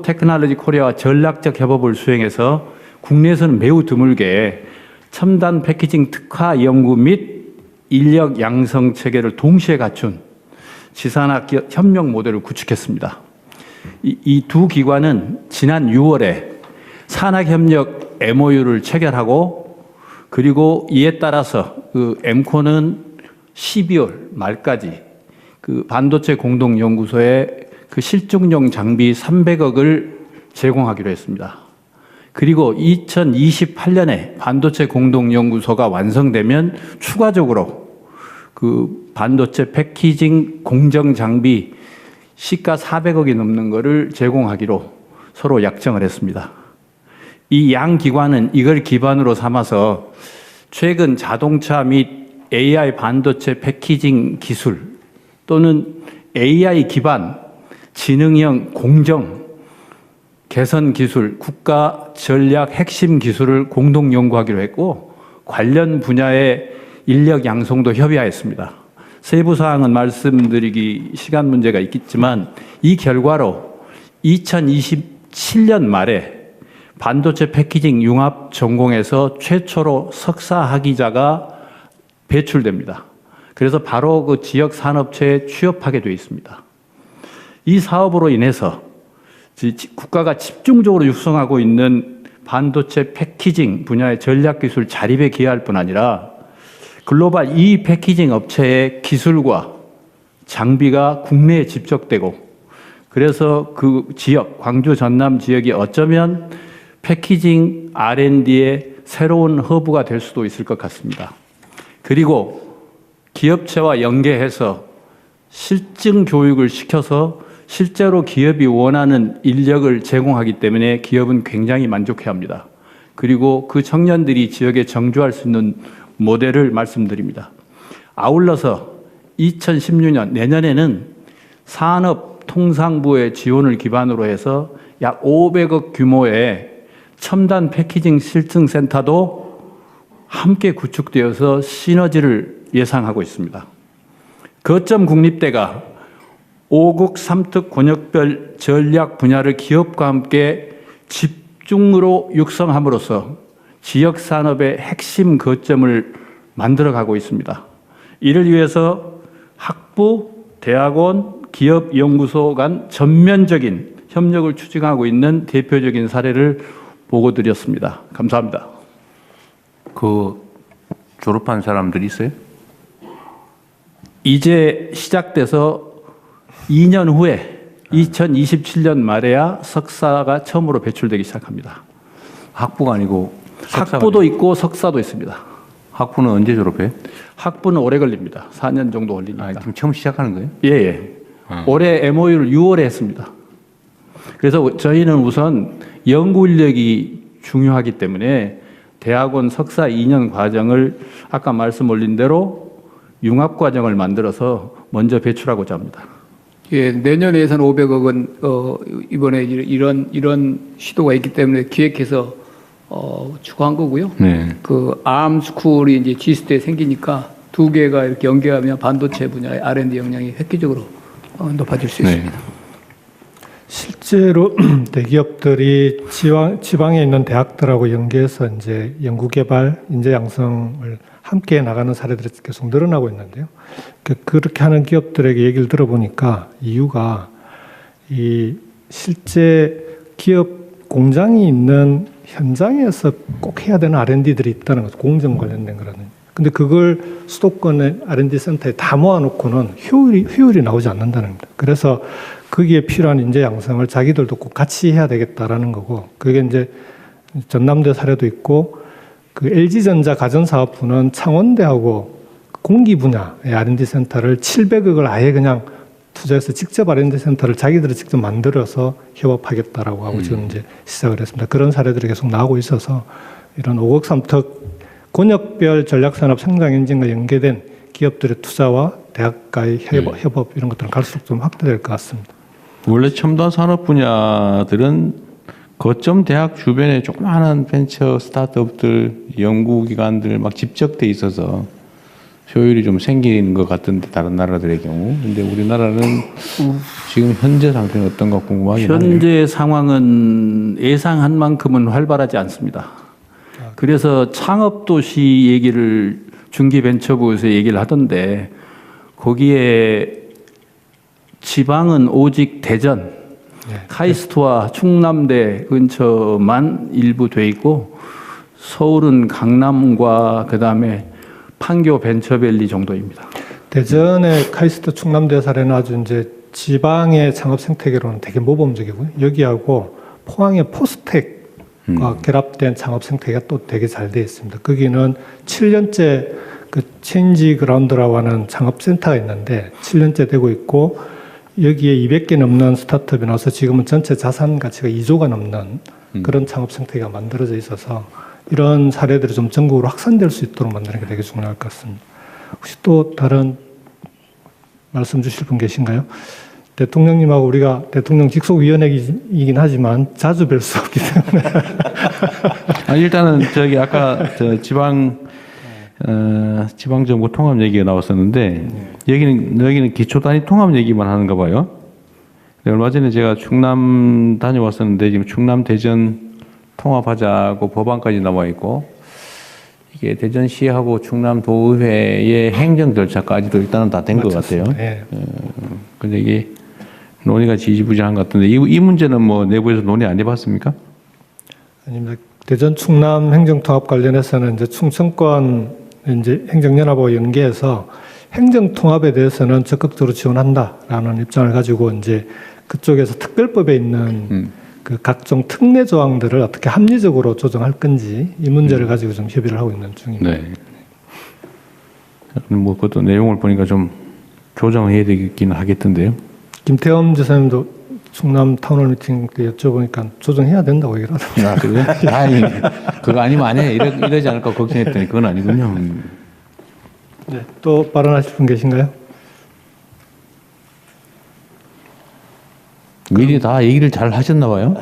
테크놀로지 코리아와 전략적 협업을 수행해서 국내에서는 매우 드물게 첨단 패키징 특화 연구 및 인력 양성 체계를 동시에 갖춘 지산학 협력 모델을 구축했습니다. 이 두 기관은 지난 6월에 산학협력 MOU를 체결하고, 그리고 이에 따라서 그 엠코는 12월 말까지 그 반도체 공동연구소에 그 실증용 장비 300억을 제공하기로 했습니다. 그리고 2028년에 반도체 공동연구소가 완성되면 추가적으로 그 반도체 패키징 공정 장비 시가 400억이 넘는 것을 제공하기로 서로 약정을 했습니다. 이 양 기관은 이걸 기반으로 삼아서 최근 자동차 및 AI 반도체 패키징 기술 또는 AI 기반 지능형 공정 개선 기술, 국가 전략 핵심 기술을 공동 연구하기로 했고, 관련 분야의 인력 양성도 협의하였습니다. 세부 사항은 말씀드리기 시간 문제가 있겠지만 이 결과로 2027년 말에 반도체 패키징 융합 전공에서 최초로 석사 학위자가 배출됩니다. 그래서 바로 그 지역 산업체에 취업하게 되어 있습니다. 이 사업으로 인해서 국가가 집중적으로 육성하고 있는 반도체 패키징 분야의 전략기술 자립에 기여할 뿐 아니라 글로벌 이 패키징 업체의 기술과 장비가 국내에 집적되고 그래서 그 지역, 광주 전남 지역이 어쩌면 패키징 R&D의 새로운 허브가 될 수도 있을 것 같습니다. 그리고 기업체와 연계해서 실증 교육을 시켜서 실제로 기업이 원하는 인력을 제공하기 때문에 기업은 굉장히 만족해야 합니다. 그리고 그 청년들이 지역에 정주할 수 있는 모델을 말씀드립니다. 아울러서 2016년 내년에는 산업통상부의 지원을 기반으로 해서 약 500억 규모의 첨단 패키징 실증센터도 함께 구축되어서 시너지를 예상하고 있습니다. 거점 국립대가 5국 3특 권역별 전략 분야를 기업과 함께 집중으로 육성함으로써 지역 산업의 핵심 거점을 만들어가고 있습니다. 이를 위해서 학부, 대학원, 기업, 연구소 간 전면적인 협력을 추진하고 있는 대표적인 사례를 보고드렸습니다. 감사합니다. 그 졸업한 사람들이 있어요? 이제 시작돼서 2년 후에 2027년 말에야 석사가 처음으로 배출되기 시작합니다. 학부가 아니고 학부도 있고 석사도 있습니다. 학부는 언제 졸업해? 학부는 오래 걸립니다. 4년 정도 걸리니까. 지금 처음 시작하는 거예요? 예. 올해 MOU를 6월에 했습니다. 그래서 저희는 우선 연구 인력이 중요하기 때문에 대학원 석사 2년 과정을 아까 말씀 올린 대로 융합 과정을 만들어서 먼저 배출하고자 합니다. 예, 내년에 예산 500억은 이번에 이런 시도가 있기 때문에 기획해서 추가한 거고요. 네. 그 암스쿨이 이제 지스대에 생기니까 두 개가 이렇게 연계하면 반도체 분야의 R&D 역량이 획기적으로 높아질 수 있습니다. 네. 실제로 대기업들이 지방에 있는 대학들하고 연계해서 이제 연구개발, 인재 양성을 함께 나가는 사례들이 계속 늘어나고 있는데요. 그렇게 하는 기업들에게 얘기를 들어보니까 이유가 이 실제 기업 공장이 있는 현장에서 꼭 해야 되는 R&D들이 있다는 거죠. 공정 관련된 거라는. 근데 그걸 수도권의 R&D 센터에 다 모아놓고는 효율이 나오지 않는다는 겁니다. 그래서 거기에 필요한 인재 양성을 자기들도 꼭 같이 해야 되겠다라는 거고, 그게 이제 전남대 사례도 있고, 그 LG전자 가전사업부는 창원대하고 공기 분야의 R&D 센터를 700억을 아예 그냥 투자해서 직접 R&D 센터를 자기들이 직접 만들어서 협업하겠다라고 하고 지금 이제 시작을 했습니다. 그런 사례들이 계속 나오고 있어서 이런 5억 3특 권역별 전략산업 성장 엔진과 연계된 기업들의 투자와 대학과의 협업 이런 것들은 갈수록 좀 확대될 것 같습니다. 원래 첨단 산업 분야들은 거점 대학 주변에 조그마한 벤처 스타트업들, 연구기관들 막 집적돼 있어서 효율이 좀 생기는 것 같은데 다른 나라들의 경우. 근데 우리나라는 지금 현재 상태는 어떤가 궁금하긴 하네요. 현재 상황은 예상한 만큼은 활발하지 않습니다. 그래서 창업도시 얘기를 중기벤처부에서 얘기를 하던데 거기에 지방은 오직 대전, 카이스트와 충남대 근처만 일부 돼 있고 서울은 강남과 그다음에 판교 벤처밸리 정도입니다. 대전의 카이스트 충남대 사례는 아주 이제 지방의 창업 생태계로는 되게 모범적이고요. 여기하고 포항의 포스텍과 결합된 창업 생태계가 또 되게 잘 되어 있습니다. 거기는 7년째 그 체인지 그라운드라고 하는 창업센터가 있는데 7년째 되고 있고 여기에 200개 넘는 스타트업이 나와서 지금은 전체 자산 가치가 2조가 넘는 그런 창업 생태계가 만들어져 있어서 이런 사례들이 좀 전국으로 확산될 수 있도록 만드는 게 되게 중요할 것 같습니다. 혹시 또 다른 말씀 주실 분 계신가요? 대통령님하고 우리가 대통령 직속위원회이긴 하지만 자주 뵐 수 없기 때문에. 일단은 저기 아까 저 지방정부 통합 얘기가 나왔었는데 여기는 기초단위 통합 얘기만 하는가 봐요. 얼마 전에 제가 충남 다녀왔었는데 지금 충남 대전 통합하자고 법안까지 나와 있고 이게 대전시하고 충남도의회의 행정 절차까지도 일단은 다 된 것 같아요. 예. 근데 이게 논의가 지지부진한 것 같은데 이 문제는 뭐 내부에서 논의 안 해봤습니까? 아닙니다. 대전 충남 행정통합 관련해서는 이제 충청권 이제 행정연합하고 연계해서 행정통합에 대해서는 적극적으로 지원한다라는 입장을 가지고 이제 그쪽에서 특별법에 있는 그 각종 특례 조항들을 어떻게 합리적으로 조정할 건지 이 문제를 가지고 좀 협의를 하고 있는 중입니다. 네. 뭐 그것도 내용을 보니까 좀 조정해야 되긴 하겠던데요. 김태엄 지사님도 충남 타운홀 미팅 때 여쭤보니까 조정해야 된다고 얘기를 하더라고요. 아, 그래요? 다행히 그거 아니면 안 해. 이러지 않을까 걱정했더니 그건 아니군요. 네, 또 발언하실 분 계신가요? 미리 다 얘기를 잘 하셨나 봐요.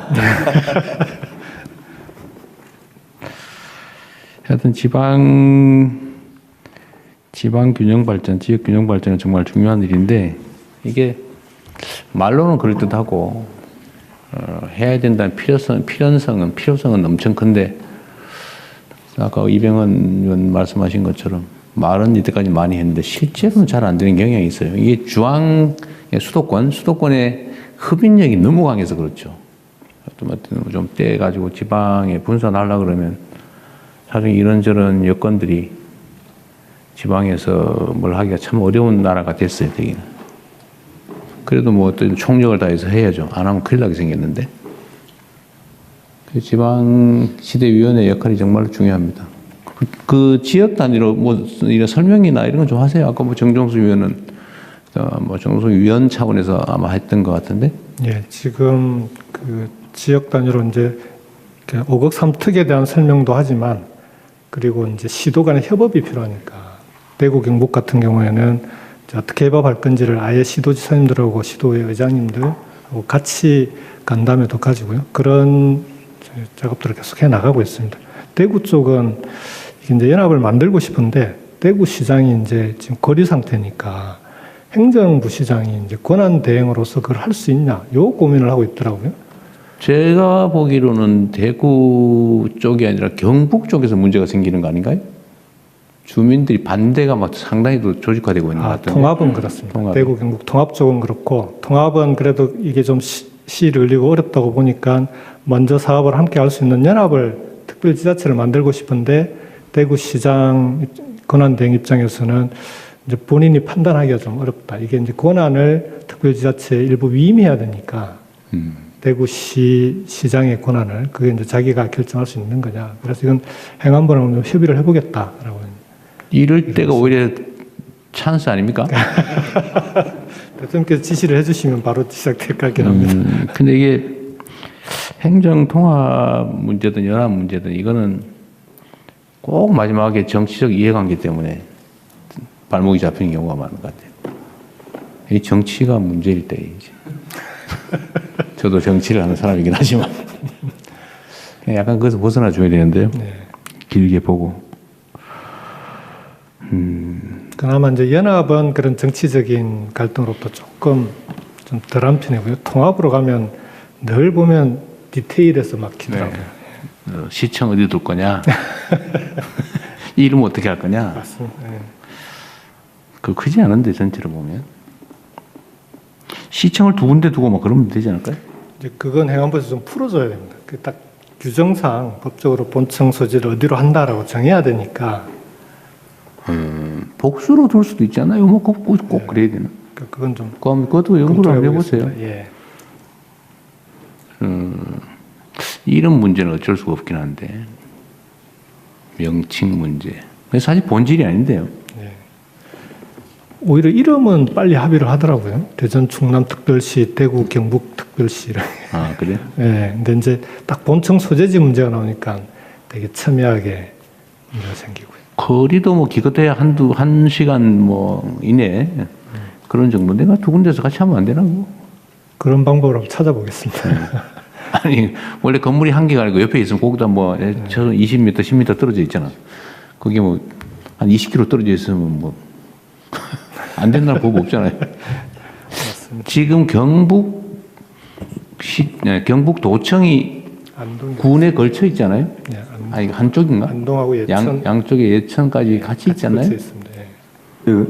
하여튼 지방 균형 발전, 지역 균형 발전은 정말 중요한 일인데 이게 말로는 그럴듯하고 해야 된다는 필요성은 엄청 큰데 아까 이병헌 의원 말씀하신 것처럼 말은 이때까지 많이 했는데 실제로는 잘 안 되는 경향이 있어요. 이게 중앙의 수도권의 흡인력이 너무 강해서 그렇죠. 좀 떼가지고 지방에 분산하려고 그러면 사실 이런저런 여건들이 지방에서 뭘 하기가 참 어려운 나라가 됐어요, 되기는. 그래도 뭐 또 총력을 다해서 해야죠. 안 하면 큰일 나게 생겼는데. 지방시대위원회 역할이 정말로 중요합니다. 그 지역 단위로 뭐 이런 설명이나 이런 건 좀 하세요. 아까 뭐 정종수 위원은 정종수 위원 차원에서 아마 했던 것 같은데. 예, 지금 그 지역 단위로 이제 5억 3특에 대한 설명도 하지만 그리고 이제 시도 간의 협업이 필요하니까 대구 경북 같은 경우에는 어떻게 협업할 건지를 아예 시도지사님들하고 시도의 의장님들하고 같이 간담회도 가지고요. 그런 작업들을 계속 해 나가고 있습니다. 대구 쪽은 이제 연합을 만들고 싶은데 대구시장이 이제 지금 거리 상태니까 행정부 시장이 이제 권한 대행으로서 그걸 할 수 있냐, 요 고민을 하고 있더라고요. 제가 보기로는 대구 쪽이 아니라 경북 쪽에서 문제가 생기는 거 아닌가요? 주민들이 반대가 막 상당히 또 조직화되고 있는 것 같은데. 통합은 그렇습니다. 대구 경북 통합 쪽은 그렇고 통합은 그래도 이게 좀 시를 흘리고 어렵다고 보니까 먼저 사업을 함께 할 수 있는 연합을 특별지자체를 만들고 싶은데 대구시장 권한대행 입장에서는 이제 본인이 판단하기가 좀 어렵다. 이게 이제 권한을 특별지자체에 일부 위임해야 되니까 대구시장의 권한을 그게 이제 자기가 결정할 수 있는 거냐. 그래서 이건 행안부랑 협의를 해보겠다라고. 이럴 때가 오히려 찬스 아닙니까? 대통령께서 지시를 해주시면 바로 시작될 것 같긴 합니다. 근데 이게 행정 통합 문제든 연합 문제든 이거는 꼭 마지막에 정치적 이해관계 때문에 발목이 잡히는 경우가 많은 것 같아요. 이 정치가 문제일 때 이제 저도 정치를 하는 사람이긴 하지만 약간 거기서 벗어나 줘야 되는데요. 네. 길게 보고. 그나마 이제 연합은 그런 정치적인 갈등으로부터 조금 좀 덜한 편이고요. 통합으로 가면 늘 보면 디테일에서 막히더라고요. 네. 시청 어디 둘 거냐? 이름 어떻게 할 거냐? 맞습니다. 네. 그 크지 않은데 전체로 보면 시청을 두 군데 두고 막 그러면 되지 않을까요? 이제 그건 행안부에서 좀 풀어줘야 됩니다. 그 딱 규정상 법적으로 본청 소지를 어디로 한다라고 정해야 되니까. 복수로 둘 수도 있잖아요. 뭐 꼭 그래야 되나? 그건 좀. 그것도 연구를 한번 해보세요. 예. 이름 문제는 어쩔 수가 없긴 한데 명칭 문제. 사실 본질이 아닌데요. 예. 오히려 이름은 빨리 합의를 하더라고요. 대전 충남특별시, 대구 경북특별시. 아 그래? 예. 근데 이제 딱 본청 소재지 문제가 나오니까 되게 첨예하게 문제가 생기고요. 거리도 뭐 기껏해야 한 시간 뭐 이내 그런 정도. 내가 두 군데서 같이 하면 안 되나? 그런 방법을 한번 찾아보겠습니다. 아니 원래 건물이 한 개가 아니고 옆에 있으면 거기다 뭐 20m, 10m 떨어져 있잖아. 그게 뭐 한 20km 떨어져 있으면 뭐 안 된다는 법 없잖아요. 지금 경북도청이 안동, 군에 걸쳐 있잖아요. 네, 아니 한쪽인가? 안동하고 예천 양쪽에 예천까지 같이 있지 않나요? 걸쳐 있습니다. 예.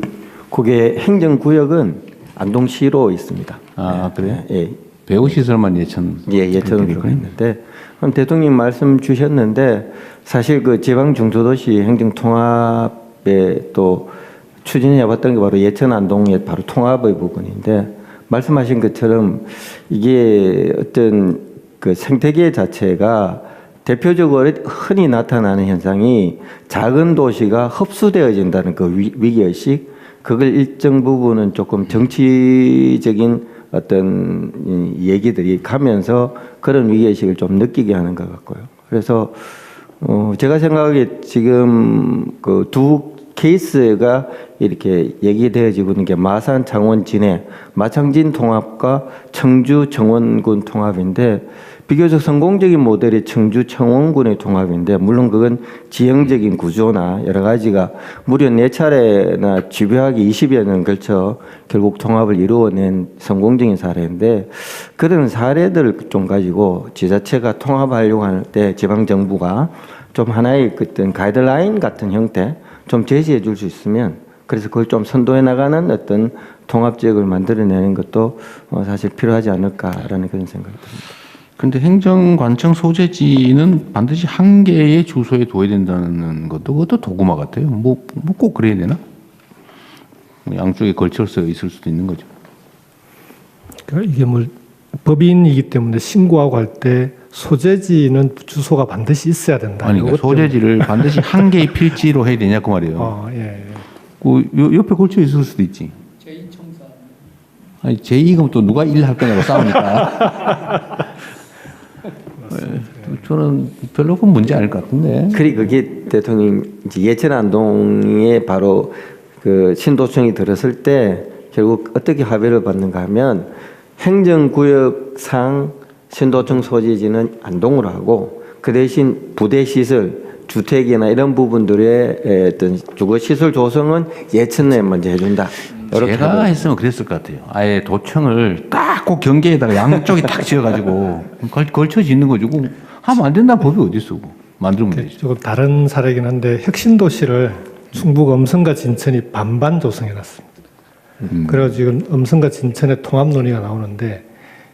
그게 행정구역은 안동시로 있습니다. 아 그래요? 예, 배우 시설만 예천. 예, 예천으로 들어가 있는데, 그럼 대통령 말씀 주셨는데, 사실 그 지방 중소도시 행정통합에 또 추진해왔던 게 바로 예천 안동의 바로 통합의 부분인데, 말씀하신 것처럼 이게 어떤 그 생태계 자체가 대표적으로 흔히 나타나는 현상이 작은 도시가 흡수되어진다는 그 위기의식, 그걸 일정 부분은 조금 정치적인 어떤 얘기들이 가면서 그런 위기의식을 좀 느끼게 하는 것 같고요. 그래서 제가 생각하기에 지금 그 두 케이스가 이렇게 얘기되어지고 있는 게 마산, 창원, 진해, 마창진 통합과 청주, 청원군 통합인데, 비교적 성공적인 모델이 청주, 청원군의 통합인데, 물론 그건 지형적인 구조나 여러 가지가 무려 4차례나 집요하게 20여 년 걸쳐 결국 통합을 이루어낸 성공적인 사례인데, 그런 사례들을 좀 가지고 지자체가 통합하려고 할 때 지방정부가 좀 하나의 어떤 가이드라인 같은 형태 좀 제시해 줄 수 있으면, 그래서 그걸 좀 선도해 나가는 어떤 통합지역을 만들어내는 것도 사실 필요하지 않을까라는 그런 생각이 듭니다. 근데 행정관청 소재지는 반드시 한 개의 주소에 둬야 된다는 것도 그것도 도구마 같아요. 뭐 꼭 그래야 되나? 양쪽에 걸쳐서 있을 수도 있는 거죠. 그러니까 이게 뭐 법인이기 때문에 신고하고 할 때 소재지는 주소가 반드시 있어야 된다. 아니, 그러니까 소재지를 반드시 한 개의 필지로 해야 되냐 그 말이에요. 예. 그 옆에 걸쳐 있을 수도 있지. 제2청사. 아니 제2금 또 누가 1 할 거냐고 싸우니까. 저는 별로 그 문제 아닐 것 같은데. 그리고 그게 대통령 이제 예천 안동에 바로 그 신도청이 들었을 때 결국 어떻게 합의를 받는가 하면, 행정구역상 신도청 소재지는 안동으로 하고, 그 대신 부대 시설, 주택이나 이런 부분들의 어떤 주거 시설 조성은 예천에 먼저 해준다. 제가 했으면 그랬을 것 같아요. 아예 도청을 딱 꼭 경계에다가 양쪽에 딱 지어가지고 걸쳐 짓는 거지. 그거 하면 안 된다는 법이 어디 있어? 만들면 되지. 조금 다른 사례이긴 한데, 혁신도시를 충북 음성과 진천이 반반 조성해놨습니다. 그래서 지금 음성과 진천의 통합 논의가 나오는데,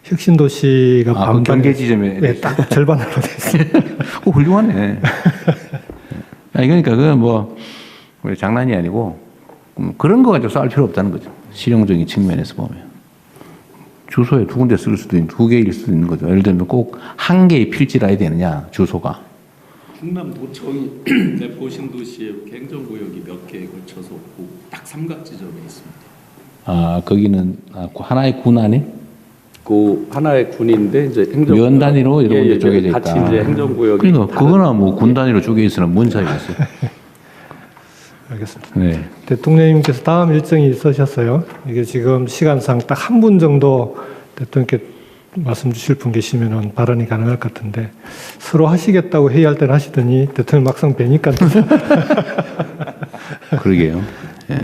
혁신도시가 반반 경계 지점에 네, 딱 절반으로 돼 있어요. 훌륭하네. 아니 그러니까 그건 뭐 장난이 아니고 그런 거 가지고 싸울 필요 없다는 거죠. 실용적인 측면에서 보면 주소에 두 군데 쓸 수도 있는, 두 개일 수도 있는 거죠. 예를 들면 꼭 한 개의 필지라 해야 되느냐 주소가. 충남도청이 내포 신도시의 행정구역이 몇 개에 걸쳐서 딱 삼각 지점에 있습니다. 아 거기는 하나의 군 안에? 그 하나의 군인데 이제 행정 면 단위로 이런 데 쪼개져 있다. 같이 이제 행정구역이. 그러니까 그거나 뭐 군 단위로 쪼개 있으면 뭔 차이가 있어요? 알겠습니다. 네. 대통령님께서 다음 일정이 있으셨어요. 이게 지금 시간상 딱 한 분 정도 대통령께 말씀 주실 분 계시면 발언이 가능할 것 같은데, 서로 하시겠다고 회의할 때는 하시더니 대통령 막상 뵈니까 그러게요. 예.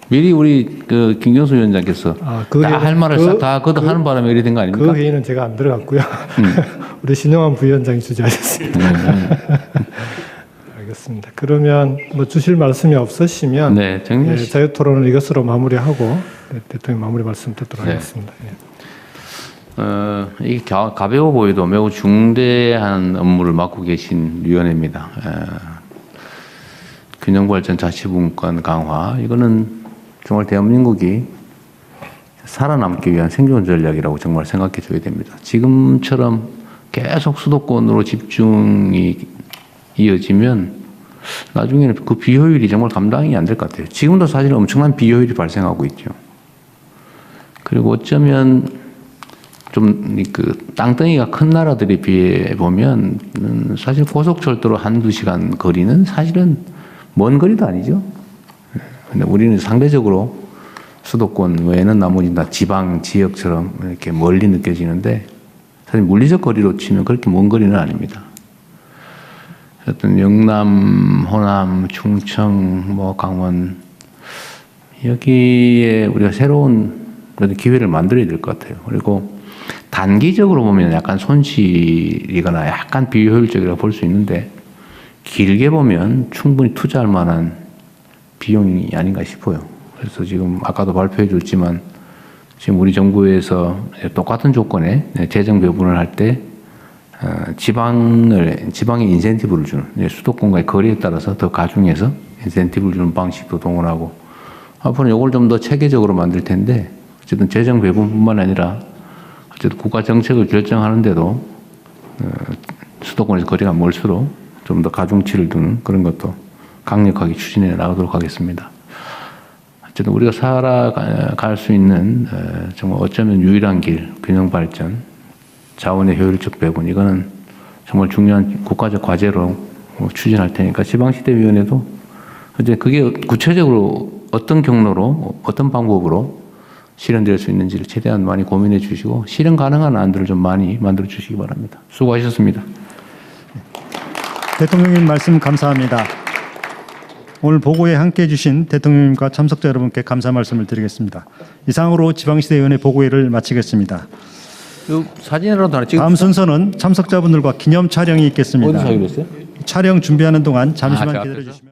미리 우리 그 김경수 위원장께서 다 할 말을 다 거듭하는 바람에 이래 된 거 아닙니까? 그 회의는 제가 안 들어갔고요. 우리 신용환 부위원장이 주재하셨습니다. 알겠습니다. 그러면 뭐 주실 말씀이 없으시면 네, 정리하시죠. 자유토론은 이것으로 마무리하고 대통령 마무리 말씀 듣도록 하겠습니다. 이게 가벼워 보여도 매우 중대한 업무를 맡고 계신 위원회입니다. 균형발전 자치분권 강화, 이거는 정말 대한민국이 살아남기 위한 생존 전략이라고 정말 생각해 줘야 됩니다. 지금처럼 계속 수도권으로 집중이 이어지면 나중에는 그 비효율이 정말 감당이 안 될 것 같아요. 지금도 사실 엄청난 비효율이 발생하고 있죠. 그리고 어쩌면 좀 그 땅덩이가 큰 나라들에 비해 보면 사실 고속철도로 1-2시간 거리는 사실은 먼 거리도 아니죠. 근데 우리는 상대적으로 수도권 외에는 나머지 다 지방 지역처럼 이렇게 멀리 느껴지는데, 사실 물리적 거리로 치면 그렇게 먼 거리는 아닙니다. 어떤 영남, 호남, 충청, 뭐 강원, 여기에 우리가 새로운 기회를 만들어야 될 것 같아요. 그리고 단기적으로 보면 약간 손실이거나 약간 비효율적이라고 볼 수 있는데 길게 보면 충분히 투자할 만한 비용이 아닌가 싶어요. 그래서 지금 아까도 발표해 줬지만 지금 우리 정부에서 똑같은 조건에 재정 배분을 할 때 지방에 인센티브를 주는 수도권과의 거리에 따라서 더 가중해서 인센티브를 주는 방식도 동원하고 앞으로는 이걸 좀 더 체계적으로 만들 텐데 어쨌든 재정 배분뿐만 아니라 어쨌든 국가 정책을 결정하는데도 수도권에서 거리가 멀수록 좀 더 가중치를 두는 그런 것도 강력하게 추진해 나가도록 하겠습니다. 어쨌든 우리가 살아갈 수 있는 정말 어쩌면 유일한 길, 균형 발전, 자원의 효율적 배분 이거는 정말 중요한 국가적 과제로 추진할 테니까 지방시대위원회도 이제 그게 구체적으로 어떤 경로로 어떤 방법으로 실현될 수 있는지를 최대한 많이 고민해 주시고 실현 가능한 안들을 좀 많이 만들어 주시기 바랍니다. 수고하셨습니다. 대통령님 말씀 감사합니다. 오늘 보고에 함께해 주신 대통령님과 참석자 여러분께 감사 말씀을 드리겠습니다. 이상으로 지방시대위원회 보고회를 마치겠습니다. 사진이라도 하나 찍어. 다음 순서는 참석자분들과 기념 촬영이 있겠습니다. 어디서 하기로 했어요? 촬영 준비하는 동안 잠시만 기다려 주십시오.